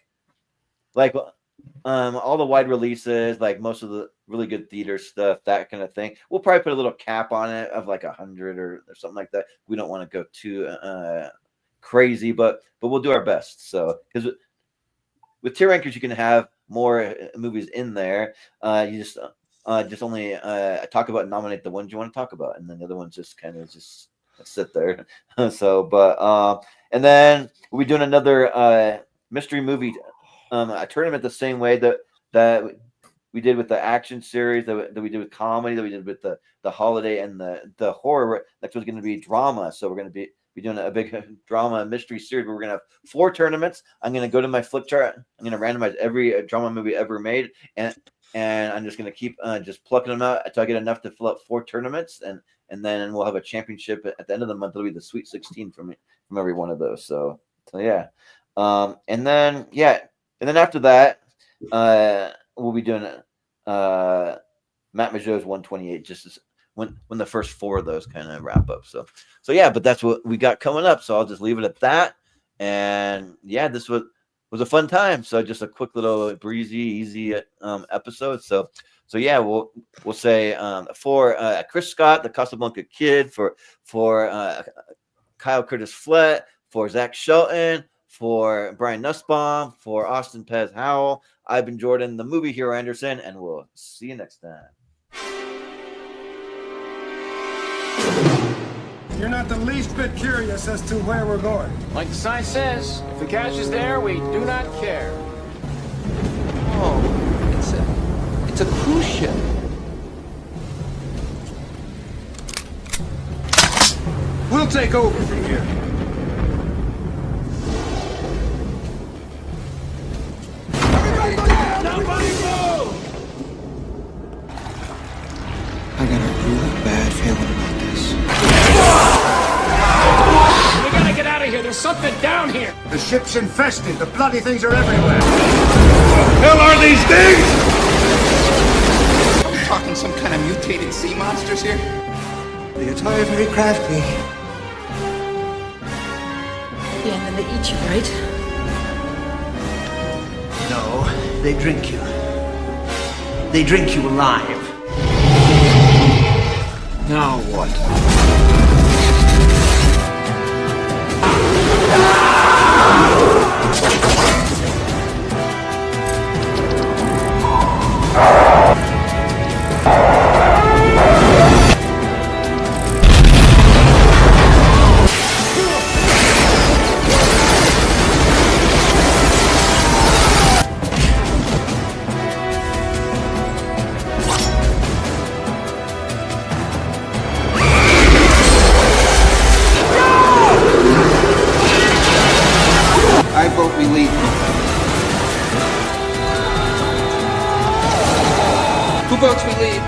all the wide releases, like most of the really good theater stuff, that kind of thing. We'll probably put a little cap on it of like 100 or something like that. We don't want to go too crazy, but we'll do our best. So because with tier rankers, you can have more movies in there. You just only talk about and nominate the ones you want to talk about, and then the other ones just kind of just sit there. So, but and then we'll be doing another mystery movie a tournament the same way that we did with the action series, that we did with comedy, that we did with the holiday and the horror. Next one's going to be drama. So we're going to be doing a big drama mystery series where we're going to have 4 tournaments. I'm going to go to my flip chart. I'm going to randomize every drama movie ever made, and I'm just going to keep just plucking them out until I get enough to fill up 4 tournaments, and then we'll have a championship at the end of the month. It'll be the Sweet 16 from every one of those. So yeah, and then after that, we'll be doing Matt Mageau's 128, just as when the first 4 of those kind of wrap up. So yeah, but that's what we got coming up. So I'll just leave it at that. And yeah, this was was a fun time. So just a quick little breezy, easy episode. So yeah, we'll say for Chris Scott, the Casablanca Kid, for Kyle Curtis Flett, for Zach Shelton, for Brian Nussbaum, for Austin Pez Howell, I've been Jordan, the movie hero Anderson, and we'll see you next time. You're not the least bit curious as to where we're going. Like the sign says, if the cash is there, we do not care. Oh, it's a cruise ship. We'll take over from here. Everybody down! Nobody move! I got a really bad feeling about this. We gotta get out of here. There's something down here. The ship's infested. The bloody things are everywhere. What the hell are these things? Are we talking some kind of mutated sea monsters here? The attire very crafty. Yeah, and then they eat you, right? No, they drink you. They drink you alive. Now what? I vote we leave. Who votes we leave?